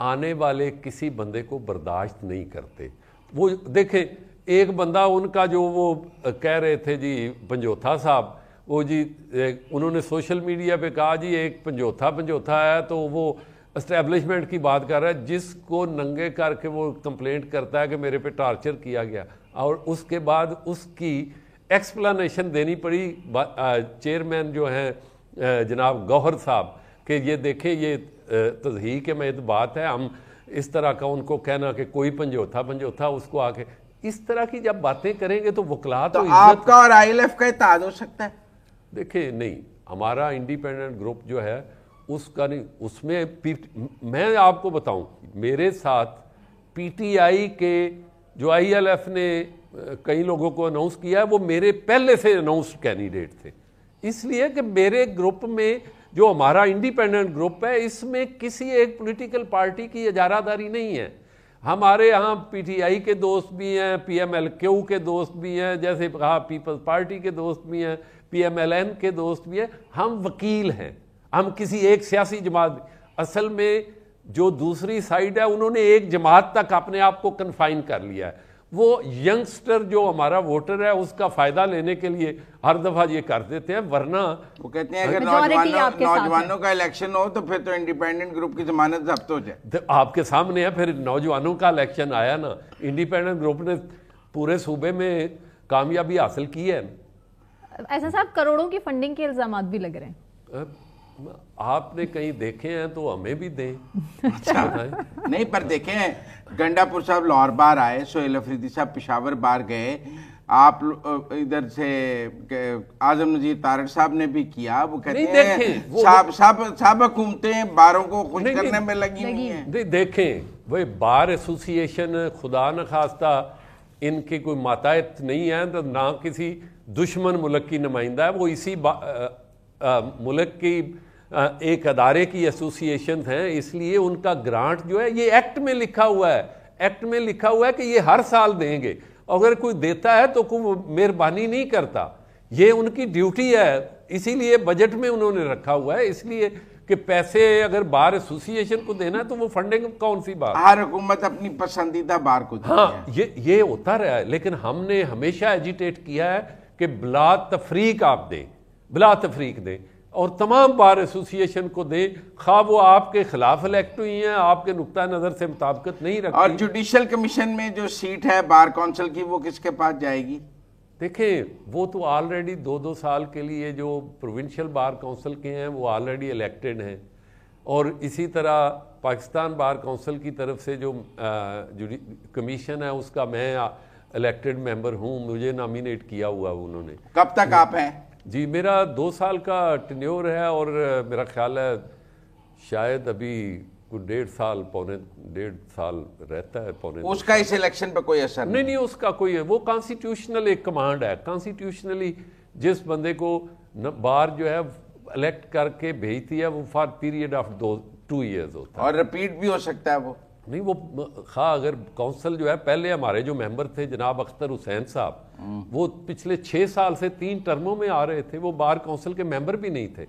آنے والے کسی بندے کو برداشت نہیں کرتے. وہ دیکھیں ایک بندہ ان کا جو وہ کہہ رہے تھے جی پنجوتھا صاحب, وہ جی انہوں نے سوشل میڈیا پہ کہا جی ایک پنجوتھا ہے, تو وہ اسٹیبلشمنٹ کی بات کر رہا ہے, جس کو ننگے کر کے وہ کمپلینٹ کرتا ہے کہ میرے پہ ٹارچر کیا گیا, اور اس کے بعد اس کی ایکسپلانیشن دینی پڑی چیئرمین جو ہیں جناب گوہر صاحب کہ یہ دیکھیں یہ تضحیق میں بات ہے, ہم اس طرح کا ان کو کہنا کہ کوئی پنجوتھا اس کو آ کے اس طرح کی جب باتیں کریں گے تو وکلا تو آپ کا اور آئی ایل ایف کا اتحاد ہو سکتا ہے. دیکھیں نہیں, ہمارا انڈیپینڈنٹ گروپ جو ہے اس کا نہیں, اس میں میں آپ کو بتاؤں میرے ساتھ پی ٹی آئی کے جو آئی ایل ایف نے کئی لوگوں کو اناؤنس کیا ہے وہ میرے پہلے سے اناؤنسڈ کینڈیڈیٹ تھے. اس لیے کہ میرے گروپ میں جو ہمارا انڈیپینڈنٹ گروپ ہے اس میں کسی ایک پولیٹیکل پارٹی کی اجارہ داری نہیں ہے. ہمارے یہاں پی ٹی آئی کے دوست بھی ہیں, پی ایم ایل کیو کے دوست بھی ہیں, جیسے کہا پیپلز پارٹی کے دوست بھی ہیں, پی ایم ایل این کے دوست بھی ہیں. ہم وکیل ہیں, ہم کسی ایک سیاسی جماعت, اصل میں جو دوسری سائیڈ ہے انہوں نے ایک جماعت تک اپنے آپ کو کنفائن کر لیا ہے. وہ ینگسٹر جو ہمارا ووٹر ہے اس کا فائدہ لینے کے لیے ہر دفعہ یہ کر دیتے ہیں, ورنہ وہ کہتے ہیں اگر نوجوانوں کا الیکشن ہو تو پھر تو انڈیپینڈنٹ گروپ کی ضمانت ضبط ہو جائے. آپ کے سامنے ہے, پھر نوجوانوں کا الیکشن آیا نا, انڈیپینڈنٹ گروپ نے پورے صوبے میں کامیابی حاصل کی ہے. ایسا صاحب کروڑوں کی فنڈنگ کے الزامات بھی لگ رہے ہیں, آپ نے کہیں دیکھے ہیں تو ہمیں بھی دیں. نہیں پر دیکھیں, گنڈا پور صاحب لاہور بار آئے, سہیل افریدی صاحب پشاور بار گئے, آپ ادھر سے اعظم نذیر تارڑ صاحب نے بھی کیا. وہ کہتے ہیں سب حکومتیں باروں کو خوش کرنے میں لگی ہوئی ہیں. دیکھیں وہ بار ایسوسی ایشن خدا نخواستہ ان کی کوئی ماتحت نہیں ہے, تو نہ کسی دشمن ملک کی نمائندہ ہے, وہ اسی ملک کی ایک ادارے کی ایسوسی ایشن ہیں. اس لیے ان کا گرانٹ جو ہے یہ ایکٹ میں لکھا ہوا ہے, ایکٹ میں لکھا ہوا ہے کہ یہ ہر سال دیں گے. اگر کوئی دیتا ہے تو کوئی مہربانی نہیں کرتا, یہ ان کی ڈیوٹی ہے, اسی لیے بجٹ میں انہوں نے رکھا ہوا ہے. اس لیے کہ پیسے اگر بار ایسوسی ایشن کو دینا ہے تو وہ فنڈنگ کون سی بات, ہر حکومت اپنی پسندیدہ بار کو دیتی ہے. ہاں یہ ہوتا رہا ہے, لیکن ہم نے ہمیشہ ایجیٹیٹ کیا ہے کہ بلا تفریق آپ دیں, بلا تفریق دیں, اور تمام بار ایسوسی ایشن کو دیں, خواہ وہ آپ کے خلاف الیکٹ ہوئی ہیں, آپ کے نقطہ نظر سے مطابقت نہیں رکھتی. اور جوڈیشل کمیشن میں جو سیٹ ہے بار کونسل کی وہ کس کے پاس جائے گی؟ دیکھیں وہ تو آلریڈی 2-2 سال کے لیے جو پروونشل بار کونسل کے ہیں وہ آلریڈی الیکٹڈ ہیں, اور اسی طرح پاکستان بار کونسل کی طرف سے جو کمیشن ہے اس کا میں الیکٹڈ ممبر ہوں, مجھے نامینیٹ کیا ہوا انہوں نے. کب تک آپ ہیں؟ جی میرا 2 سال کا ٹینیور ہے, اور میرا خیال ہے شاید ابھی کوئی 1.5 سال رہتا ہے, پونے. اس کا اس الیکشن پہ کوئی اثر نہیں, اس کا کوئی ہے, وہ کانسٹیٹیوشنل ایک کمانڈ ہے. کانسٹیٹیوشنلی جس بندے کو بار جو ہے الیکٹ کر کے بھیجتی ہے وہ فار پیریڈ آف 2 ایئرز ہوتا ہے, اور ریپیٹ بھی ہو سکتا ہے. وہ نہیں, وہ خواہ اگر کونسل جو ہے, پہلے ہمارے جو ممبر تھے جناب اختر حسین صاحب, وہ پچھلے 6 سال سے 3 ٹرموں میں آ رہے تھے, وہ بار کونسل کے ممبر بھی نہیں تھے,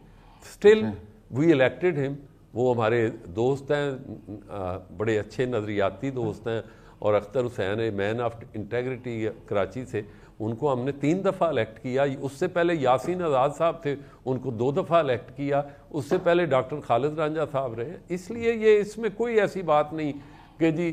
اسٹل وی الیکٹڈ ہم. وہ ہمارے دوست ہیں, بڑے اچھے نظریاتی دوست ہیں, اور اختر حسین مین آف انٹیگریٹی کراچی سے, ان کو ہم نے 3 دفعہ الیکٹ کیا. اس سے پہلے یاسین آزاد صاحب تھے, ان کو 2 دفعہ الیکٹ کیا. اس سے پہلے ڈاکٹر خالد رانجھا صاحب رہے. اس لیے یہ اس میں کوئی ایسی بات نہیں کہ جی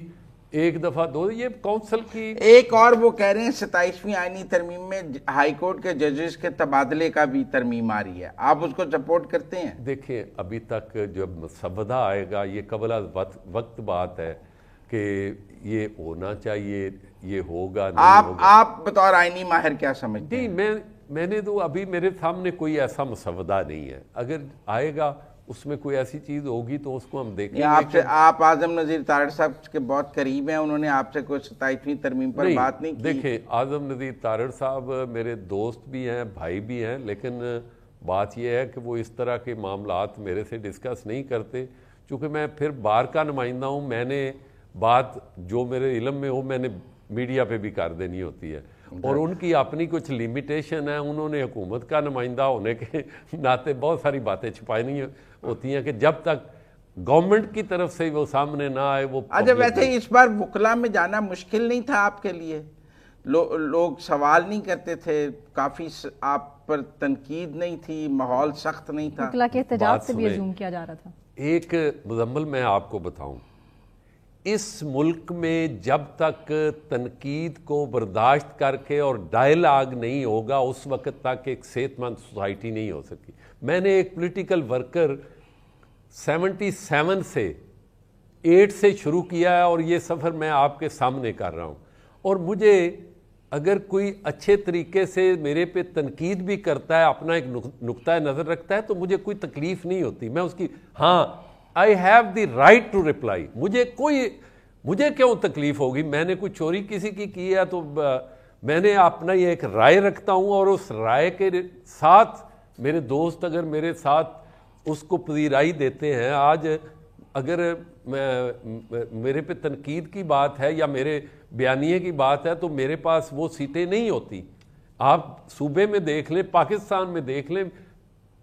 1 دفعہ 2, یہ کونسل کی. ایک اور وہ کہہ رہے ہیں 27ویں آئینی ترمیم میں ہائی کورٹ کے ججز کے تبادلے کا بھی ترمیم آ رہی ہے, آپ اس کو سپورٹ کرتے ہیں؟ دیکھیں ابھی تک جب مسودہ آئے گا, یہ قبل از وقت بات ہے کہ یہ ہونا چاہیے, یہ ہوگا نہیں ہوگا. آپ بطور آئینی ماہر کیا سمجھتے ہیں؟ نہیں, میں نے تو ابھی میرے سامنے کوئی ایسا مسودہ نہیں ہے. اگر آئے گا اس میں کوئی ایسی چیز ہوگی تو اس کو ہم دیکھیں گے. آپ اعظم نذیر تارڑ صاحب کے بہت قریب ہیں, انہوں نے آپ سے کوئی 27ویں ترمیم پر بات نہیں کی؟ دیکھیں اعظم نذیر تارڑ صاحب میرے دوست بھی ہیں, بھائی بھی ہیں, لیکن بات یہ ہے کہ وہ اس طرح کے معاملات میرے سے ڈسکس نہیں کرتے, چونکہ میں پھر بار کا نمائندہ ہوں. میں نے بات جو میرے علم میں ہو میں نے میڈیا پہ بھی کر دینی ہوتی ہے, اور ان کی اپنی کچھ لیمیٹیشن ہے. انہوں نے حکومت کا نمائندہ ہونے کے ناطے بہت ساری باتیں چھپانی ہوتی ہیں کہ جب تک گورنمنٹ کی طرف سے وہ سامنے نہ آئے وہ. اچھا, ویسے اس بار وکلا میں جانا مشکل نہیں تھا آپ کے لیے؟ لوگ سوال نہیں کرتے تھے, کافی آپ پر تنقید نہیں تھی, ماحول سخت نہیں تھا؟ وکلا کے احتجاج سے بھی ازوم کیا جا رہا تھا. ایک مزمل میں آپ کو بتاؤں, اس ملک میں جب تک تنقید کو برداشت کر کے اور ڈائلاگ نہیں ہوگا اس وقت تک ایک صحت مند سوسائٹی نہیں ہو سکتی. میں نے ایک پولیٹیکل ورکر 77 سے 8 سے شروع کیا ہے, اور یہ سفر میں آپ کے سامنے کر رہا ہوں. اور مجھے اگر کوئی اچھے طریقے سے میرے پہ تنقید بھی کرتا ہے, اپنا ایک نقطہ نظر رکھتا ہے, تو مجھے کوئی تکلیف نہیں ہوتی. میں اس کی I have the right to reply. مجھے کیوں تکلیف ہوگی؟ میں نے کوئی چوری کسی کی ہے تو میں نے اپنا یہ ایک رائے رکھتا ہوں, اور اس رائے کے ساتھ میرے دوست اگر میرے ساتھ اس کو پذیرائی دیتے ہیں. آج اگر میرے پہ تنقید کی بات ہے یا میرے بیانیے کی بات ہے تو میرے پاس وہ سیٹیں نہیں ہوتی. آپ صوبے میں دیکھ لیں, پاکستان میں دیکھ لیں,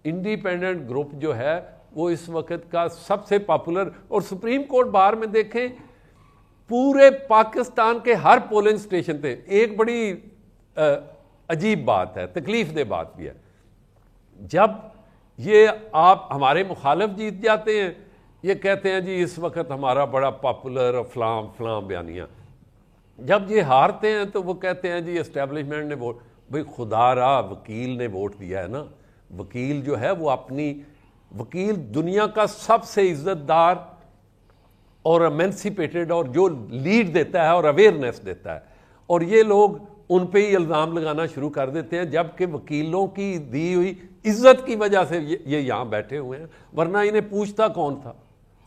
انڈیپینڈنٹ گروپ جو ہے وہ اس وقت کا سب سے پاپولر, اور سپریم کورٹ بار میں دیکھیں پورے پاکستان کے ہر پولنگ سٹیشن پہ. ایک بڑی عجیب بات ہے, تکلیف دہ بات بھی ہے, جب یہ آپ ہمارے مخالف جیت جاتے ہیں یہ کہتے ہیں جی اس وقت ہمارا بڑا پاپولر فلاں فلاں بیانیہ. جب یہ ہارتے ہیں تو وہ کہتے ہیں جی اسٹیبلشمنٹ نے ووٹ. بھئی خدا را وکیل نے ووٹ دیا ہے نا. وکیل جو ہے وہ اپنی وکیل دنیا کا سب سے عزت دار اور ایمنسیپیٹڈ اور جو لیڈ دیتا ہے اور اویئرنیس دیتا ہے, اور یہ لوگ ان پہ ہی الزام لگانا شروع کر دیتے ہیں جبکہ وکیلوں کی دی ہوئی عزت کی وجہ سے یہ یہاں بیٹھے ہوئے ہیں, ورنہ انہیں پوچھتا کون تھا.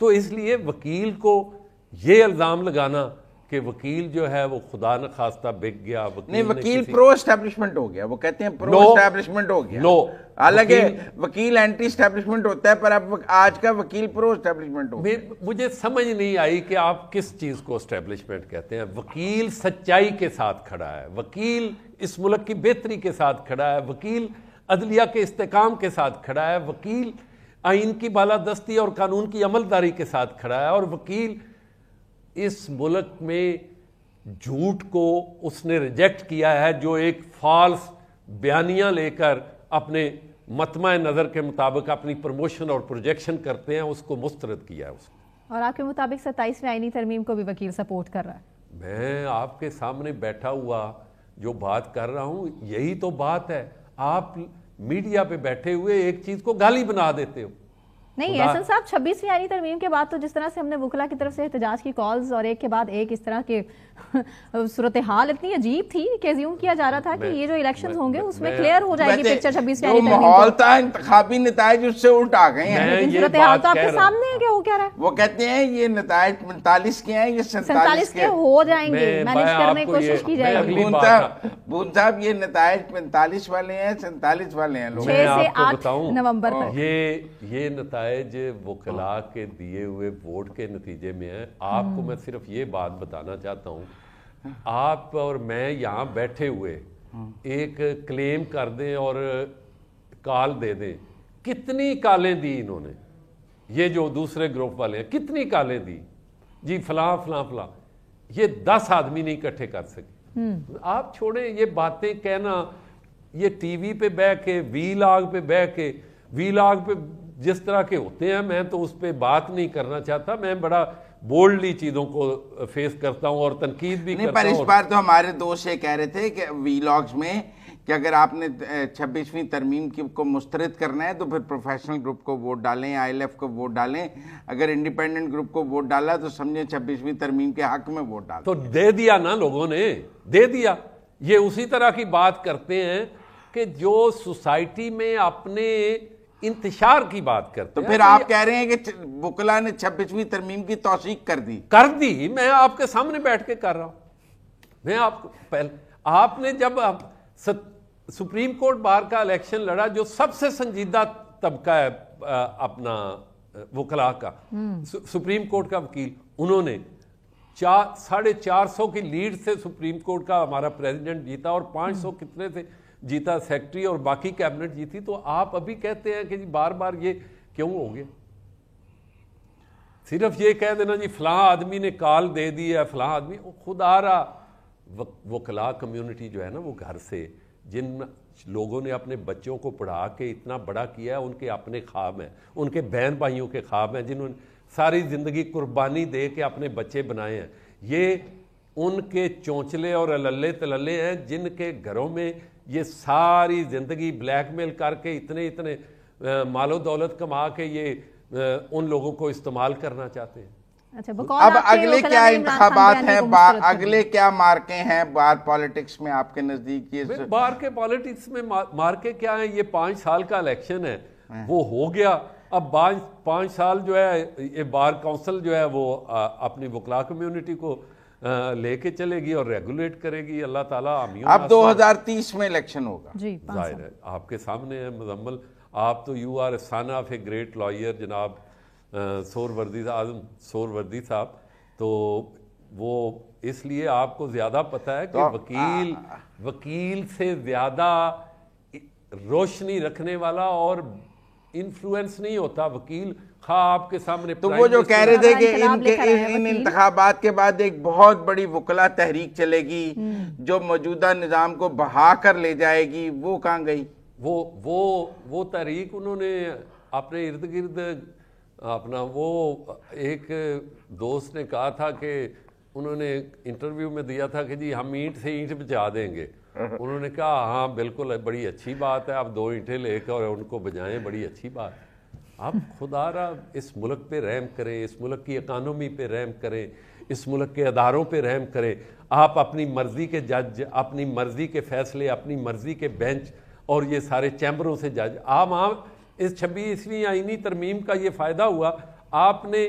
تو اس لیے وکیل کو یہ الزام لگانا کہ وکیل جو ہے وہ خدا نخواستہ بک گیا, وکیل پرو اسٹیبلشمنٹ ہو گیا, وہ کہتے ہیں پرو اسٹیبلشمنٹ ہو گیا. حالانکہ وکیل اینٹی اسٹیبلشمنٹ ہوتا ہے, پر اب آج کا وکیل پرو اسٹیبلشمنٹ ہو گیا. مجھے سمجھ نہیں آئی کہ آپ کس چیز کو اسٹیبلشمنٹ کہتے ہیں. وکیل سچائی کے ساتھ کھڑا ہے, وکیل اس ملک کی بہتری کے ساتھ کھڑا ہے, وکیل عدلیہ کے استحکام کے ساتھ کھڑا ہے, وکیل آئین کی بالادستی اور قانون کی عملداری کے ساتھ کھڑا ہے, اور وکیل اس ملک میں جھوٹ کو اس نے ریجیکٹ کیا ہے جو ایک فالس بیانیہ لے کر اپنے مطمع نظر کے مطابق اپنی پروموشن اور پروجیکشن کرتے ہیں, اس کو مسترد کیا ہے. اس کو اور آپ کے مطابق 27ویں آئینی ترمیم کو بھی وکیل سپورٹ کر رہا ہے. میں آپ کے سامنے بیٹھا ہوا جو بات کر رہا ہوں یہی تو بات ہے. آپ میڈیا پہ بیٹھے ہوئے ایک چیز کو گالی بنا دیتے ہو. نہیں احسن صاحب, 26ویں آئینی ترمیم کے بعد تو جس طرح سے ہم نے وکلا کی طرف سے احتجاج کی کالز اور ایک کے بعد ایک اس طرح کے صورتحال اتنی عجیب تھی کہ ایزیوم کیا جا رہا تھا کہ یہ جو الیکشنز ہوں گے اس میں کلیئر ہو جائے گی پکچر 26ویں آئینی ترمیم. ماحول تھا انتخابی نتائج اس سے الٹ آ گئے ہیں, لیکن صورتحال تو آپ کے سامنے ہے کہ ہو کیا رہا ہے. وہ کہتے ہیں یہ نتائج 45 کے ہیں, یہ 47 کے ہو جائیں گے, مینیج کرنے کی کوشش کی جائے گی. بون صاحب یہ نتائج 45 والے ہیں, 47 والے ہیں. 6 سے 8 نومبر تک یہ نتائج وکلاء کے دیے ہوئے ووٹ کے نتیجے میں ہیں. آپ کو میں صرف یہ بات بتانا چاہتا ہوں, آپ اور میں یہاں بیٹھے ہوئے ایک کلیم کر دیں اور کال دے دیں, کتنی کالیں دی انہوں نے, یہ جو دوسرے گروپ والے ہیں کتنی کالیں دی جی فلاں فلاں فلاں, یہ 10 آدمی نہیں اکٹھے کر سکے. آپ چھوڑیں یہ باتیں کہنا, یہ ٹی وی پہ بہ کے وی لاگ پہ بہ کے وی لاگ پہ جس طرح کے ہوتے ہیں, میں تو اس پہ بات نہیں کرنا چاہتا. میں بڑا بولڈلی چیزوں کو فیس کرتا ہوں اور تنقید بھی کرتا ہوں. پر اس بار تو ہمارے دوست یہ کہہ رہے تھے کہ وی لاگز میں کہ اگر آپ نے 26ویں ترمیم کو مسترد کرنا ہے تو پھر پروفیشنل گروپ کو ووٹ ڈالیں, آئی ایل ایف کو ووٹ ڈالیں, اگر انڈیپینڈنٹ گروپ کو ووٹ ڈالا تو سمجھیں 26ویں ترمیم کے حق میں ووٹ ڈالا. تو دے دیا نا لوگوں نے, دے دیا. یہ اسی طرح کی بات کرتے ہیں کہ جو سوسائٹی میں اپنے انتشار کی بات کرتے ہیں. تو پھر آپ کہہ رہے ہیں کہ وکلا نے 26ویں ترمیم کی توثیق کر دی. میں آپ کے سامنے بیٹھ کے کر رہا ہوں. میں آپ کو آپ نے جب سپریم کورٹ بار کا الیکشن لڑا, جو سب سے سنجیدہ طبقہ ہے اپنا وکلا کا, سپریم کورٹ کا وکیل, انہوں نے 450 کی لیڈ سے سپریم کورٹ کا ہمارا پریزیڈنٹ جیتا اور 500 کتنے سے جیتا سیکٹری اور باقی کیبنٹ جیتی. تو آپ ابھی کہتے ہیں کہ جی بار بار یہ کیوں ہو گیا؟ صرف یہ کہہ دینا جی فلاں آدمی نے کال دے دی ہے, فلاں آدمی, خدا را وکلاء کمیونٹی جو ہے نا وہ گھر سے جن لوگوں نے اپنے بچوں کو پڑھا کے اتنا بڑا کیا ہے, ان کے اپنے خواب ہیں, ان کے بہن بھائیوں کے خواب ہیں, جنہوں نے ساری زندگی قربانی دے کے اپنے بچے بنائے ہیں. یہ ان کے چونچلے اور اللے تللے ہیں جن کے گھروں میں یہ ساری زندگی بلیک میل کر کے اتنے مال و دولت کما کے یہ ان لوگوں کو استعمال کرنا چاہتے ہیں. اب اگلے کیا انتخابات ہیں, اگلے کیا مارکے ہیں بار پالیٹکس میں آپ کے نزدیک؟ بار کے پالیٹکس میں مارکے کیا ہیں؟ یہ 5 سال کا الیکشن ہے, وہ ہو گیا. اب 5 سال جو ہے یہ بار کونسل جو ہے وہ اپنی وکلاء کمیونٹی کو لے کے چلے گی اور ریگولیٹ کرے گی. اللہ تعالیٰ اب 2030 میں الیکشن ہوگا. ظاہر ہے آپ کے سامنے ہے مزمل, آپ تو you are son of a great lawyer جناب سہروردی صاحب، تو وہ اس لیے آپ کو زیادہ پتہ ہے کہ وکیل سے زیادہ روشنی رکھنے والا اور انفلوئنس نہیں ہوتا وکیل، خواہ آپ کے سامنے. تو وہ جو کہہ رہے تھے کہ ان انتخابات کے بعد ایک بہت بڑی وکلا تحریک چلے گی جو موجودہ نظام کو بہا کر لے جائے گی، وہ کہاں گئی؟ وہ تحریک انہوں نے اپنے ارد گرد اپنا، وہ ایک دوست نے کہا تھا کہ انہوں نے انٹرویو میں دیا تھا کہ جی ہم اینٹ سے اینٹ بجا دیں گے. انہوں نے کہا ہاں بالکل بڑی اچھی بات ہے، آپ 2 اینٹیں لے کر ان کو بجائیں، بڑی اچھی بات. آپ خدا را اس ملک پہ رحم کریں، اس ملک کی اکانومی پہ رحم کریں، اس ملک کے اداروں پہ رحم کریں. آپ اپنی مرضی کے جج، اپنی مرضی کے فیصلے، اپنی مرضی کے بینچ اور یہ سارے چیمبروں سے جج، آپ اس 26ویں آئینی ترمیم کا یہ فائدہ ہوا، آپ نے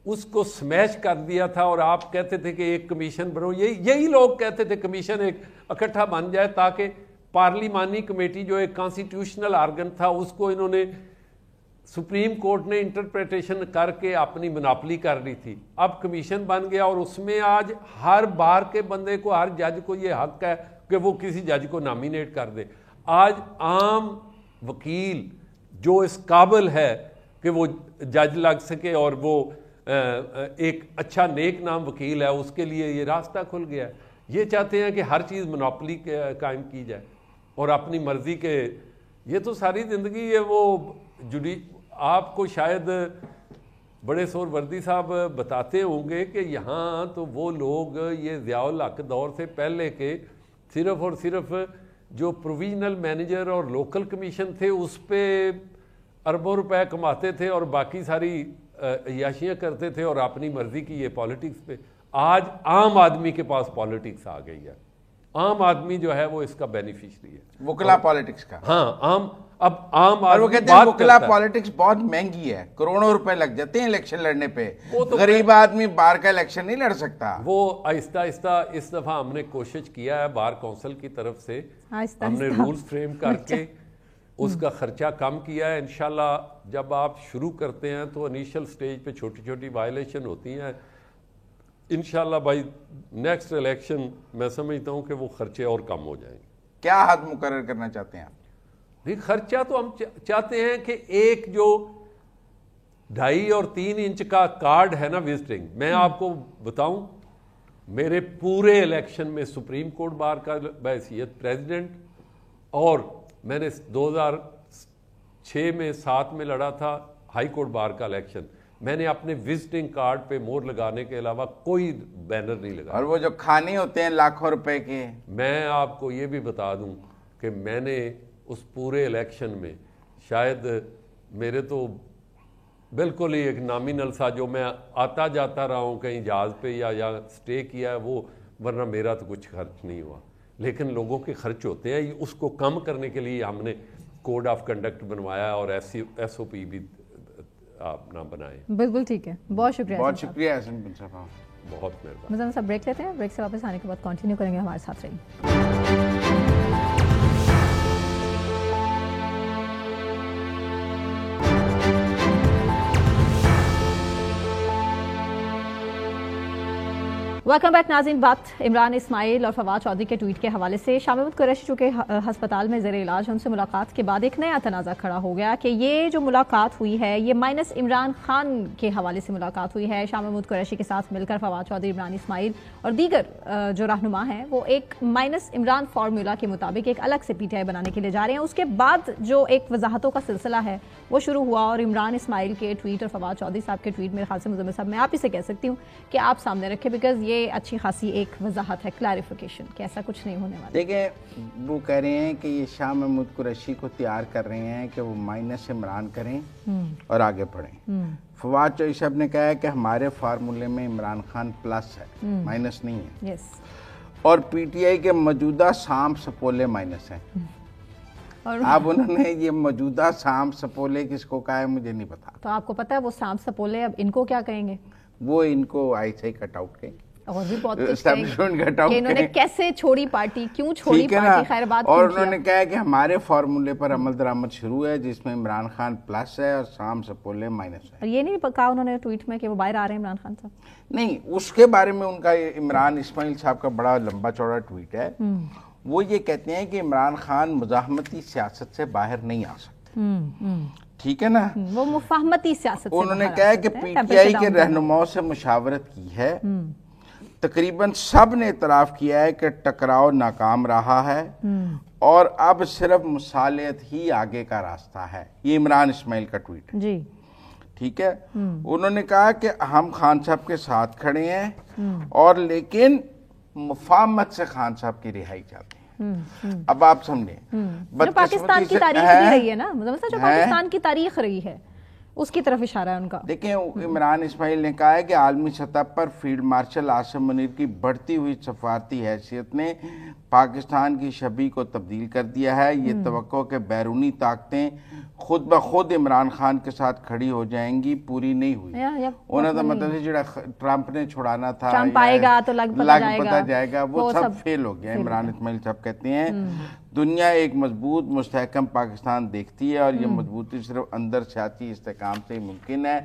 اس کو سمیش کر دیا تھا اور آپ کہتے تھے کہ ایک کمیشن بنو. یہی لوگ کہتے تھے کمیشن ایک اکٹھا بن جائے تاکہ پارلیمانی کمیٹی جو ایک کانسٹیٹیوشنل آرگن تھا اس کو انہوں نے سپریم کورٹ نے انٹرپریٹیشن کر کے اپنی مناپلی کر لی تھی. اب کمیشن بن گیا اور اس میں آج ہر بار کے بندے کو، ہر جج کو یہ حق ہے کہ وہ کسی جج کو نامینیٹ کر دے. آج عام وکیل جو اس قابل ہے کہ وہ جج لگ سکے اور وہ ایک اچھا نیک نام وکیل ہے، اس کے لیے یہ راستہ کھل گیا ہے. یہ چاہتے ہیں کہ ہر چیز منوپلی قائم کی جائے اور اپنی مرضی کے. یہ تو ساری زندگی ہے وہ آپ کو شاید بڑے سہروردی صاحب بتاتے ہوں گے کہ یہاں تو وہ لوگ یہ ضیاء الحق دور سے پہلے کے صرف اور صرف جو پروویژنل مینیجر اور لوکل کمیشن تھے اس پہ اربوں روپے کماتے تھے اور باقی ساری عیاشیاں کرتے تھے اور اپنی مرضی کی یہ پالیٹکس پہ. آج عام آدمی کے پاس پالیٹکس آ گئی ہے، عام آدمی جو ہے وہ اس کا بینیفیشری ہے، وکلا پالیٹکس کا. ہاں اب عام آدمی، وہ کہتے ہیں وکلا پالیٹکس بہت مہنگی ہے، کروڑوں روپے لگ جاتے ہیں الیکشن لڑنے پہ، غریب آدمی بار کا الیکشن نہیں لڑ سکتا. وہ آہستہ آہستہ اس دفعہ ہم نے کوشش کیا ہے بار کونسل کی طرف سے، ہم نے رولز فریم کر کے اس کا خرچہ کم کیا ہے. انشاءاللہ جب آپ شروع کرتے ہیں تو انیشل سٹیج پہ چھوٹی چھوٹی وائلیشن ہوتی ہیں، انشاءاللہ بائی نیکسٹ الیکشن میں سمجھتا ہوں کہ وہ خرچے اور کم ہو جائیں گے. کیا حد مقرر کرنا چاہتے ہیں آپ؟ خرچہ تو ہم چاہتے ہیں کہ ایک جو 2.5 اور 3 انچ کا کارڈ ہے نا وزٹنگ، میں آپ کو بتاؤں میرے پورے الیکشن میں سپریم کورٹ بار کا بحیثیت پریزیڈنٹ، اور میں نے 2006 میں 7 میں لڑا تھا ہائی کورٹ بار کا الیکشن، میں نے اپنے وزٹنگ کارڈ پہ مور لگانے کے علاوہ کوئی بینر نہیں لگا. اور وہ جو کھانے ہوتے ہیں لاکھوں روپے کے، میں آپ کو یہ بھی بتا دوں کہ میں نے اس پورے الیکشن میں شاید میرے تو بالکل ہی ایک نامینل سا جو میں آتا جاتا رہا ہوں کہیں جہاز پہ یا سٹے کیا ہے وہ، ورنہ میرا تو کچھ خرچ نہیں ہوا. لیکن لوگوں کے خرچ ہوتے ہیں، اس کو کم کرنے کے لیے ہم نے کوڈ آف کنڈکٹ بنوایا اور ایس او پی بھی آپ نہ بنائیں. بالکل ٹھیک ہے، بہت شکریہ. بہت شکریہ احسن بن صاحب، بہت مہربانی. مزمل صاحب بریک لیتے ہیں، بریک سے واپس آنے کے بعد کنٹینیو کریں گے، ہمارے ساتھ رہیے. ویلکم بیک ناظرین. بات عمران اسماعیل اور فواد چودھری کے ٹویٹ کے حوالے سے. شاہ محمود قریشی چونکہ ہسپتال میں زیر علاج، ان سے ملاقات کے بعد ایک نیا تنازع کھڑا ہو گیا کہ یہ جو ملاقات ہوئی ہے یہ مائنس عمران خان کے حوالے سے ملاقات ہوئی ہے. شاہ محمود قریشی کے ساتھ مل کر فواد چودھری، عمران اسماعیل اور دیگر جو رہنما ہیں وہ ایک مائنس عمران فارمولا کے مطابق ایک الگ سے پی ٹی آئی بنانے کے لیے جا رہے ہیں. اس کے بعد جو ایک وضاحتوں کا سلسلہ ہے وہ شروع ہوا اور عمران اسماعیل کے ٹویٹ اور فواد چودھری صاحب کے ٹویٹ، میرے خیال سے مزمل صاحب میں آپ ہی سے کہہ سکتی ہوں کہ آپ سامنے رکھیں، بیکاز یہ اچھی خاصی ایک وضاحت ہے، کلیریفیکیشن کہ ایسا کچھ نہیں ہونے والا. دیکھیں وہ کہہ رہے ہیں کہ یہ شاہ محمود قریشی کو تیار کر رہے ہیں کہ وہ مائنس عمران کریں اور آگے بڑھیں. فواد چودھری صاحب نے کہا ہے کہ ہمارے فارمولے میں عمران خان پلس ہے، مائنس نہیں ہے. اور پی ٹی آئی کے موجودہ سانپ سپولے مائنس ہیں. اب انہوں نے یہ موجودہ سانپ سپولے کس کو کہا ہے مجھے نہیں پتا. تو آپ کو پتا ہے وہ سانپ سپولے اب ان کو کیا کہیں گے؟ وہ ان کو آئی سے کٹ آؤٹ کریں. اور بھی بہت کچھ کہ انہوں نے کیسے چھوڑی پارٹی، کیوں چھوڑی پارٹی، خیر بات. اور انہوں نے کہا کہ ہمارے فارمولے پر عمل درآمد شروع ہے جس میں عمران خان پلس ہے اور شام سپولے مائنس ہے. اور یہ نہیں کہا انہوں نے ٹویٹ میں کہ وہ باہر آ رہے ہیں عمران خان صاحب؟ نہیں، اس کے بارے میں ان کا عمران اسماعیل صاحب کا بڑا لمبا چوڑا ٹویٹ ہے. وہ یہ کہتے ہیں کہ عمران خان مزاحمتی سیاست سے باہر نہیں آ سکتے. ٹھیک ہے نا، وہ مفاہمتی سیاست. انہوں نے کہا کہ پی ٹی آئی کے رہنماؤں سے مشاورت کی ہے، تقریباً سب نے اعتراف کیا ہے کہ ٹکراؤ ناکام رہا ہے اور اب صرف مصالحت ہی آگے کا راستہ ہے. یہ عمران اسماعیل کا ٹویٹ ہے. جی ٹھیک ہے. انہوں نے کہا کہ ہم خان صاحب کے ساتھ کھڑے ہیں اور لیکن مفاہمت سے خان صاحب کی رہائی چاہتے ہیں. اب آپ سمجھیں، جو پاکستان کی تاریخ بھی رہی ہے نا، جو پاکستان کی تاریخ رہی ہے اس کی طرف اشارہ ہے ان کا. دیکھیں، عمران اسماعیل نے کہا ہے کہ عالمی سطح پر فیلڈ مارشل عاصم منیر کی بڑھتی ہوئی سفارتی حیثیت نے پاکستان کی شبیہ کو تبدیل کر دیا ہے. یہ توقع کہ بیرونی طاقتیں خود بخود عمران خان کے ساتھ کھڑی ہو جائیں گی پوری نہیں ہوئی. انہوں نے مطلب جڑا ٹرمپ نے چھڑانا تھا، ٹرمپ آئے گا تو لگ پتہ جائے گا، وہ سب فیل ہو گیا. عمران اسماعیل صاحب کہتے ہیں دنیا ایک مضبوط مستحکم پاکستان دیکھتی ہے اور یہ مضبوطی صرف اندر سیاسی استحکام سے ہی ممکن ہے.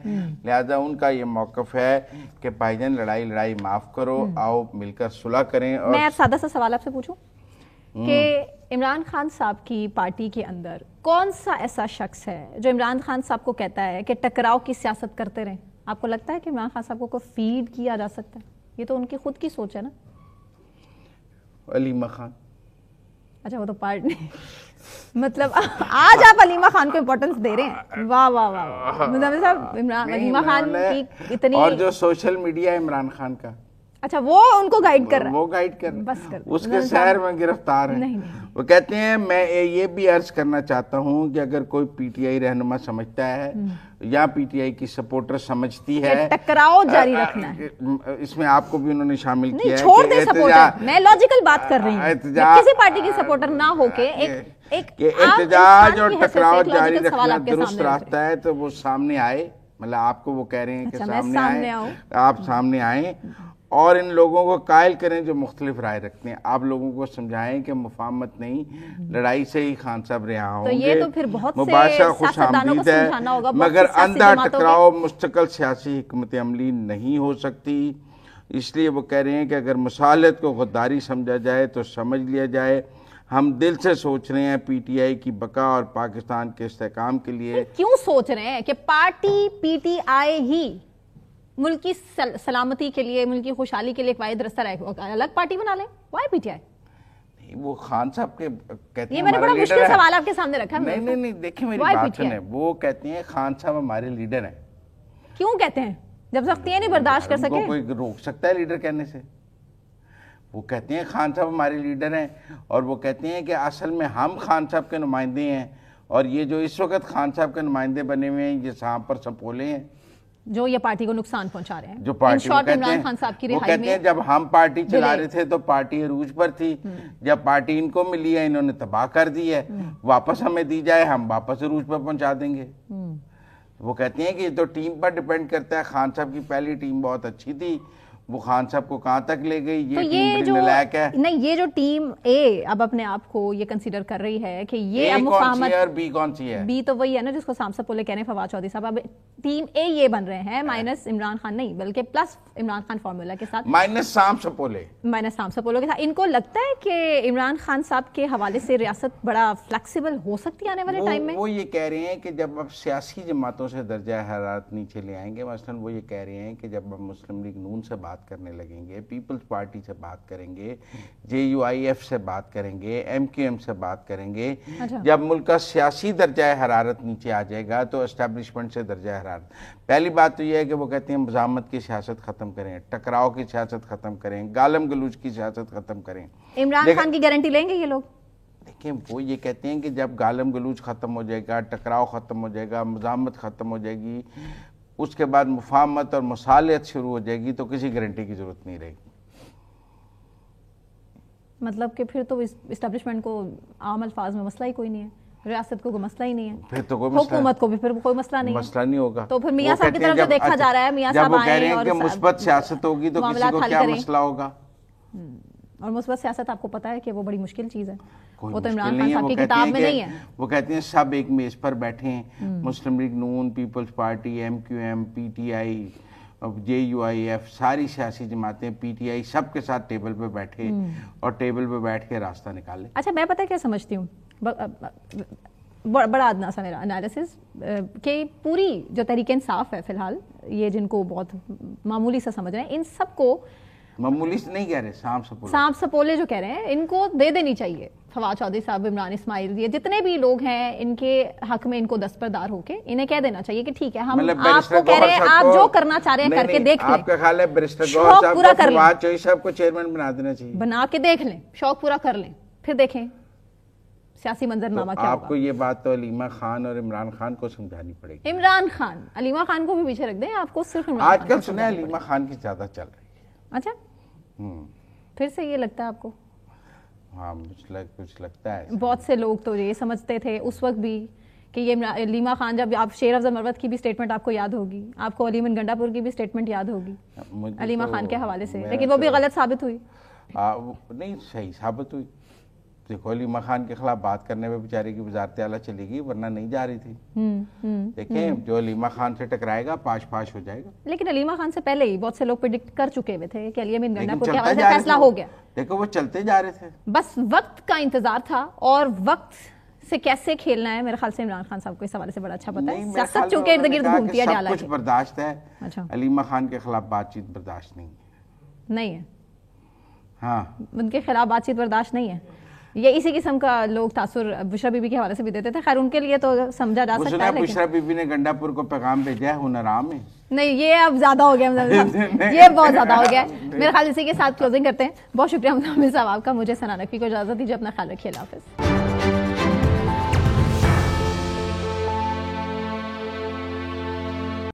لہذا ان کا یہ موقف ہے کہ بھائی جان لڑائی معاف کرو، آؤ مل کر صلح کریں. اور میں سادہ سا سوال آپ سے پوچھوں کہ عمران خان صاحب کی پارٹی کے اندر کون سا ایسا شخص ہے جو عمران خان صاحب کو کہتا ہے کہ ٹکراؤ کی سیاست کرتے رہیں؟ آپ کو لگتا ہے کہ عمران خان صاحب کو فیڈ کیا جا سکتا ہے؟ یہ تو ان کی خود کی سوچ ہے نا. علیمہ خان. اچھا، وہ تو پارٹ نہیں، مطلب آج آپ علیمہ خان کو امپورٹنس دے رہے ہیں. واہ واہ واہ مزمل صاحب، علیمہ خان کی اتنی، اور جو سوشل میڈیا عمران خان کا، اچھا وہ ان کو گائیڈ کر رہا ہے، وہ گائیڈ کر رہا ہے، اس کے سحر میں گرفتار ہیں. وہ کہتے ہیں میں یہ بھی عرض کرنا چاہتا ہوں کہ اگر کوئی پی ٹی آئی رہنما سمجھتا ہے یا پی ٹی آئی کی سپورٹر سمجھتی ہے ٹکراؤ جاری رکھنا ہے، اس میں آپ کو بھی انہوں نے شامل کیا ہے. چھوڑ دے سپورٹر، میں لاجیکل بات کر رہی ہوں، کسی پارٹی کی سپورٹر نہ ہو کے ایک احتجاج اور ٹکراؤ جاری رکھنا درست راستہ ہے تو وہ سامنے آئے. مطلب آپ کو وہ کہہ رہے ہیں کہ سامنے آئے، آپ سامنے آئیں اور ان لوگوں کو قائل کریں جو مختلف رائے رکھتے ہیں. آپ لوگوں کو سمجھائیں کہ مفاہمت نہیں، لڑائی سے ہی خان صاحب رہا ہوں گے. مباحثہ خوش آمدید ہے مگر اندھا ٹکراؤ مستقل سیاسی حکمت عملی نہیں ہو سکتی. اس لیے وہ کہہ رہے ہیں کہ اگر مصالحت کو غداری سمجھا جائے تو سمجھ لیا جائے. ہم دل سے سوچ رہے ہیں پی ٹی آئی کی بقا اور پاکستان کے استحکام کے لیے. کیوں سوچ رہے ہیں کہ پارٹی پی ٹی آئی ہی ملک کی سلامتی کے لیے، ملک کی خوشحالی کے لیے ایک واحد رستہ رہے، الگ پارٹی بنا لیں؟ Why P T I? وہ خان صاحب کے کہتے ہیں، یہ میں نے بڑا مشکل سوال آپ کے سامنے رکھا. نہیں دیکھیں میری بات سنیں. وہ کہتے ہیں خان صاحب ہمارے لیڈر ہیں. کیوں کہتے ہیں؟ جب سختیاں نہیں برداشت کر سکے کوئی روک سکتا ہے لیڈر کہنے سے؟ وہ کہتے ہیں خان صاحب ہمارے لیڈر ہیں اور وہ کہتے ہیں کہ اصل میں ہم خان صاحب کے نمائندے ہیں اور یہ جو اس وقت خان صاحب کے نمائندے بنے ہوئے ہیں یہ سانپ پر سپولے ہیں جو یہ پارٹی کو نقصان پہنچا رہے ہیں. جو پارٹی وہ کہتے ہیں جب ہم پارٹی چلا رہے تھے تو پارٹی عروج پر تھی، جب پارٹی ان کو ملی ہے انہوں نے تباہ کر دی ہے، واپس ہمیں دی جائے ہم واپس عروج پر پہنچا دیں گے. وہ کہتے ہیں کہ یہ تو ٹیم پر ڈیپینڈ کرتا ہے. خان صاحب کی پہلی ٹیم بہت اچھی تھی، وہ خان صاحب کو کہاں تک لے گئی، یہ ٹیم بڑی نلائق ہے. نہیں، یہ جو ٹیم اے اب اپنے آپ کو یہ کنسیڈر کر رہی ہے کہ یہ مفاہمت، اور بی کون سی ہے؟ بی تو وہی ہے نا جس کو سام سپولے کہہ رہے ہیں فواد چودھری صاحب. اب ٹیم اے یہ بن رہے ہیں مائنس عمران خان نہیں بلکہ پلس عمران خان فارمولا کے ساتھ، مائنس سام سپولے کے ساتھ. ان کو لگتا ہے کہ عمران خان صاحب کے حوالے سے ریاست بڑا فلیکسیبل ہو سکتی ہے آنے والے ٹائم میں؟ وہ یہ کہہ رہے ہیں کہ جب اب سیاسی جماعتوں سے درجہ حرارت نیچے لے آئیں گے، مثلا وہ یہ کہہ رہے ہیں کہ جب اب مسلم لیگ نون سے بات کرنے لگیں گے، پیپلز پارٹی سے بات کریں گے، جے یو آئی ایف سے بات کریں گے، ایم کیو ایم سے بات کریں گے، جب ملک کا سیاسی درجہ حرارت نیچے آ جائے گا تو اسٹیبلشمنٹ سے درجہ حرارت. پہلی بات تو یہ ہے کہ وہ کہتے ہیں مزاحمت کی سیاست ختم کریں، ٹکراؤ کی سیاست ختم کریں، گالم گلوچ کی سیاست ختم کریں. عمران خان کی گارنٹی لیں گے یہ لوگ؟ دیکھیں وہ یہ کہتے ہیں کہ جب گالم گلوچ ختم ہو جائے گا، ٹکراؤ ختم ہو جائے گا، مزاحمت ختم ہو جائے گی، اس کے بعد مفاہمت اور مصالحت شروع ہو جائے گی تو کسی گارنٹی کی ضرورت نہیں رہے گی. مطلب کہ پھر تو اسٹیبلشمنٹ کو عام الفاظ میں مسئلہ ہی کوئی نہیں ہے. ریاست کو کوئی مسئلہ ہی نہیں ہے, پھر تو کوئی حکومت کو بھی پھر کوئی مسئلہ نہیں ہوگا. تو پھر میاں صاحب کی طرف جو دیکھا جا رہا ہے, میاں صاحب آئیں اور مثبت سیاست ہوگی تو کسی کو کیا مسئلہ ہوگا. اور مثبت سیاست آپ کو پتا ہے کہ وہ بڑی مشکل چیز ہے, وہ تو عمران خان صاحب کی کتاب میں نہیں ہے. وہ کہتے ہیں سب ایک میز پر بیٹھیں, مسلم لیگ نون, Peoples Party, M Q M, P T I, J U I F, ساری سیاسی جماعتیں, پی ٹی آئی, سب کے ساتھ ٹیبل پہ بیٹھے اور ٹیبل پہ بیٹھ کے راستہ نکالیں. اچھا میں پتہ کیا سمجھتی ہوں, بڑا ادنا سا میرا انالیسس, کہ پوری جو تحریک انصاف ہے فی الحال, یہ جن کو بہت معمولی سا سمجھ رہے ہیں, ان سب کو معمولی سے نہیں کہہ رہے, سانپ سپولے جو کہہ رہے ہیں, ان کو دے دینی چاہیے. فواد چودھری صاحب, عمران اسماعیل, یہ جتنے بھی لوگ ہیں ان کے حق میں ان کو دستبردار ہو کے انہیں کہہ دینا چاہیے کہ ٹھیک ہے, ہم آپ کو کہہ رہے ہیں آپ جو کرنا چاہ رہے ہیں کر کے دیکھ لیں. آپ کا خیال ہے بیرسٹر گوہر صاحب کو فواد چودھری صاحب کو چیئرمین بنا دینا چاہیے؟ بنا کے دیکھ لیں, شوق پورا کر لیں, پھر دیکھیں سیاسی منظرنامہ کیا ہوگا. آپ کو یہ بات تو علیمہ خان اور عمران خان کو سمجھانی پڑے گی. عمران خان, علیمہ خان کو بھی پیچھے رکھ دیں, آپ کو صرف آج کل سنے علیمہ خان کی زیادہ چل رہی ہے. اچھا پھر سے یہ لگتا ہے آپ کو؟ ہاں کچھ لگتا ہے. بہت سے لوگ تو یہ سمجھتے تھے اس وقت بھی کہ یہ علیمہ خان, جب آپ شیر افضل مروت کی بھی سٹیٹمنٹ آپ کو یاد ہوگی, آپ کو علی من گنڈا پور کی بھی سٹیٹمنٹ یاد ہوگی علیمہ خان کے حوالے سے, لیکن وہ بھی غلط ثابت ہوئی. نہیں, صحیح ثابت ہوئی. دیکھو علیمہ خان کے خلاف بات کرنے میں بیچارے کی وزارت اعلیٰ چلے گی, ورنہ نہیں جا رہی تھی. دیکھیں جو علیمہ خان سے ٹکرائے گا پاش پاش ہو جائے گا. لیکن علیمہ خان سے پہلے ہی بہت سے لوگ پریڈکٹ کر چکے ہوئے تھے کہ علی امین گنڈا پور کے حوالے سے فیصلہ ہو گیا. دیکھو وہ چلتے جا رہے تھے, بس وقت کا انتظار تھا, اور وقت سے کیسے کھیلنا ہے میرے خیال سے عمران خان صاحب کو اس حوالے سے بڑا اچھا پتا ہے. سیاست چونکہ ارد گرد گھومتی ہے ڈالا کے, کچھ برداشت ہے. اچھا علیمہ خان کے خلاف بات چیت برداشت نہیں ہے. ہاں ان کے خلاف بات چیت برداشت نہیں ہے. یہ اسی قسم کا لوگ تاثر بشرا بی بی کے حوالے سے بھی دیتے تھے. خیر ان کے لیے تو سمجھا جا سکتا ہے. بشرا بی بی نے گنڈا پور کو پیغام بھیجا ہے ہنرام میں. نہیں, یہ اب زیادہ ہو گیا, یہ بہت زیادہ ہو گیا. میرے خیال اسی کے ساتھ کلوزنگ کرتے ہیں. بہت شکریہ مزمل صاحب آپ کا. مجھے ثنا نقوی کو اجازت دیجیے, اپنا خیال رکھیے, اللہ حافظ.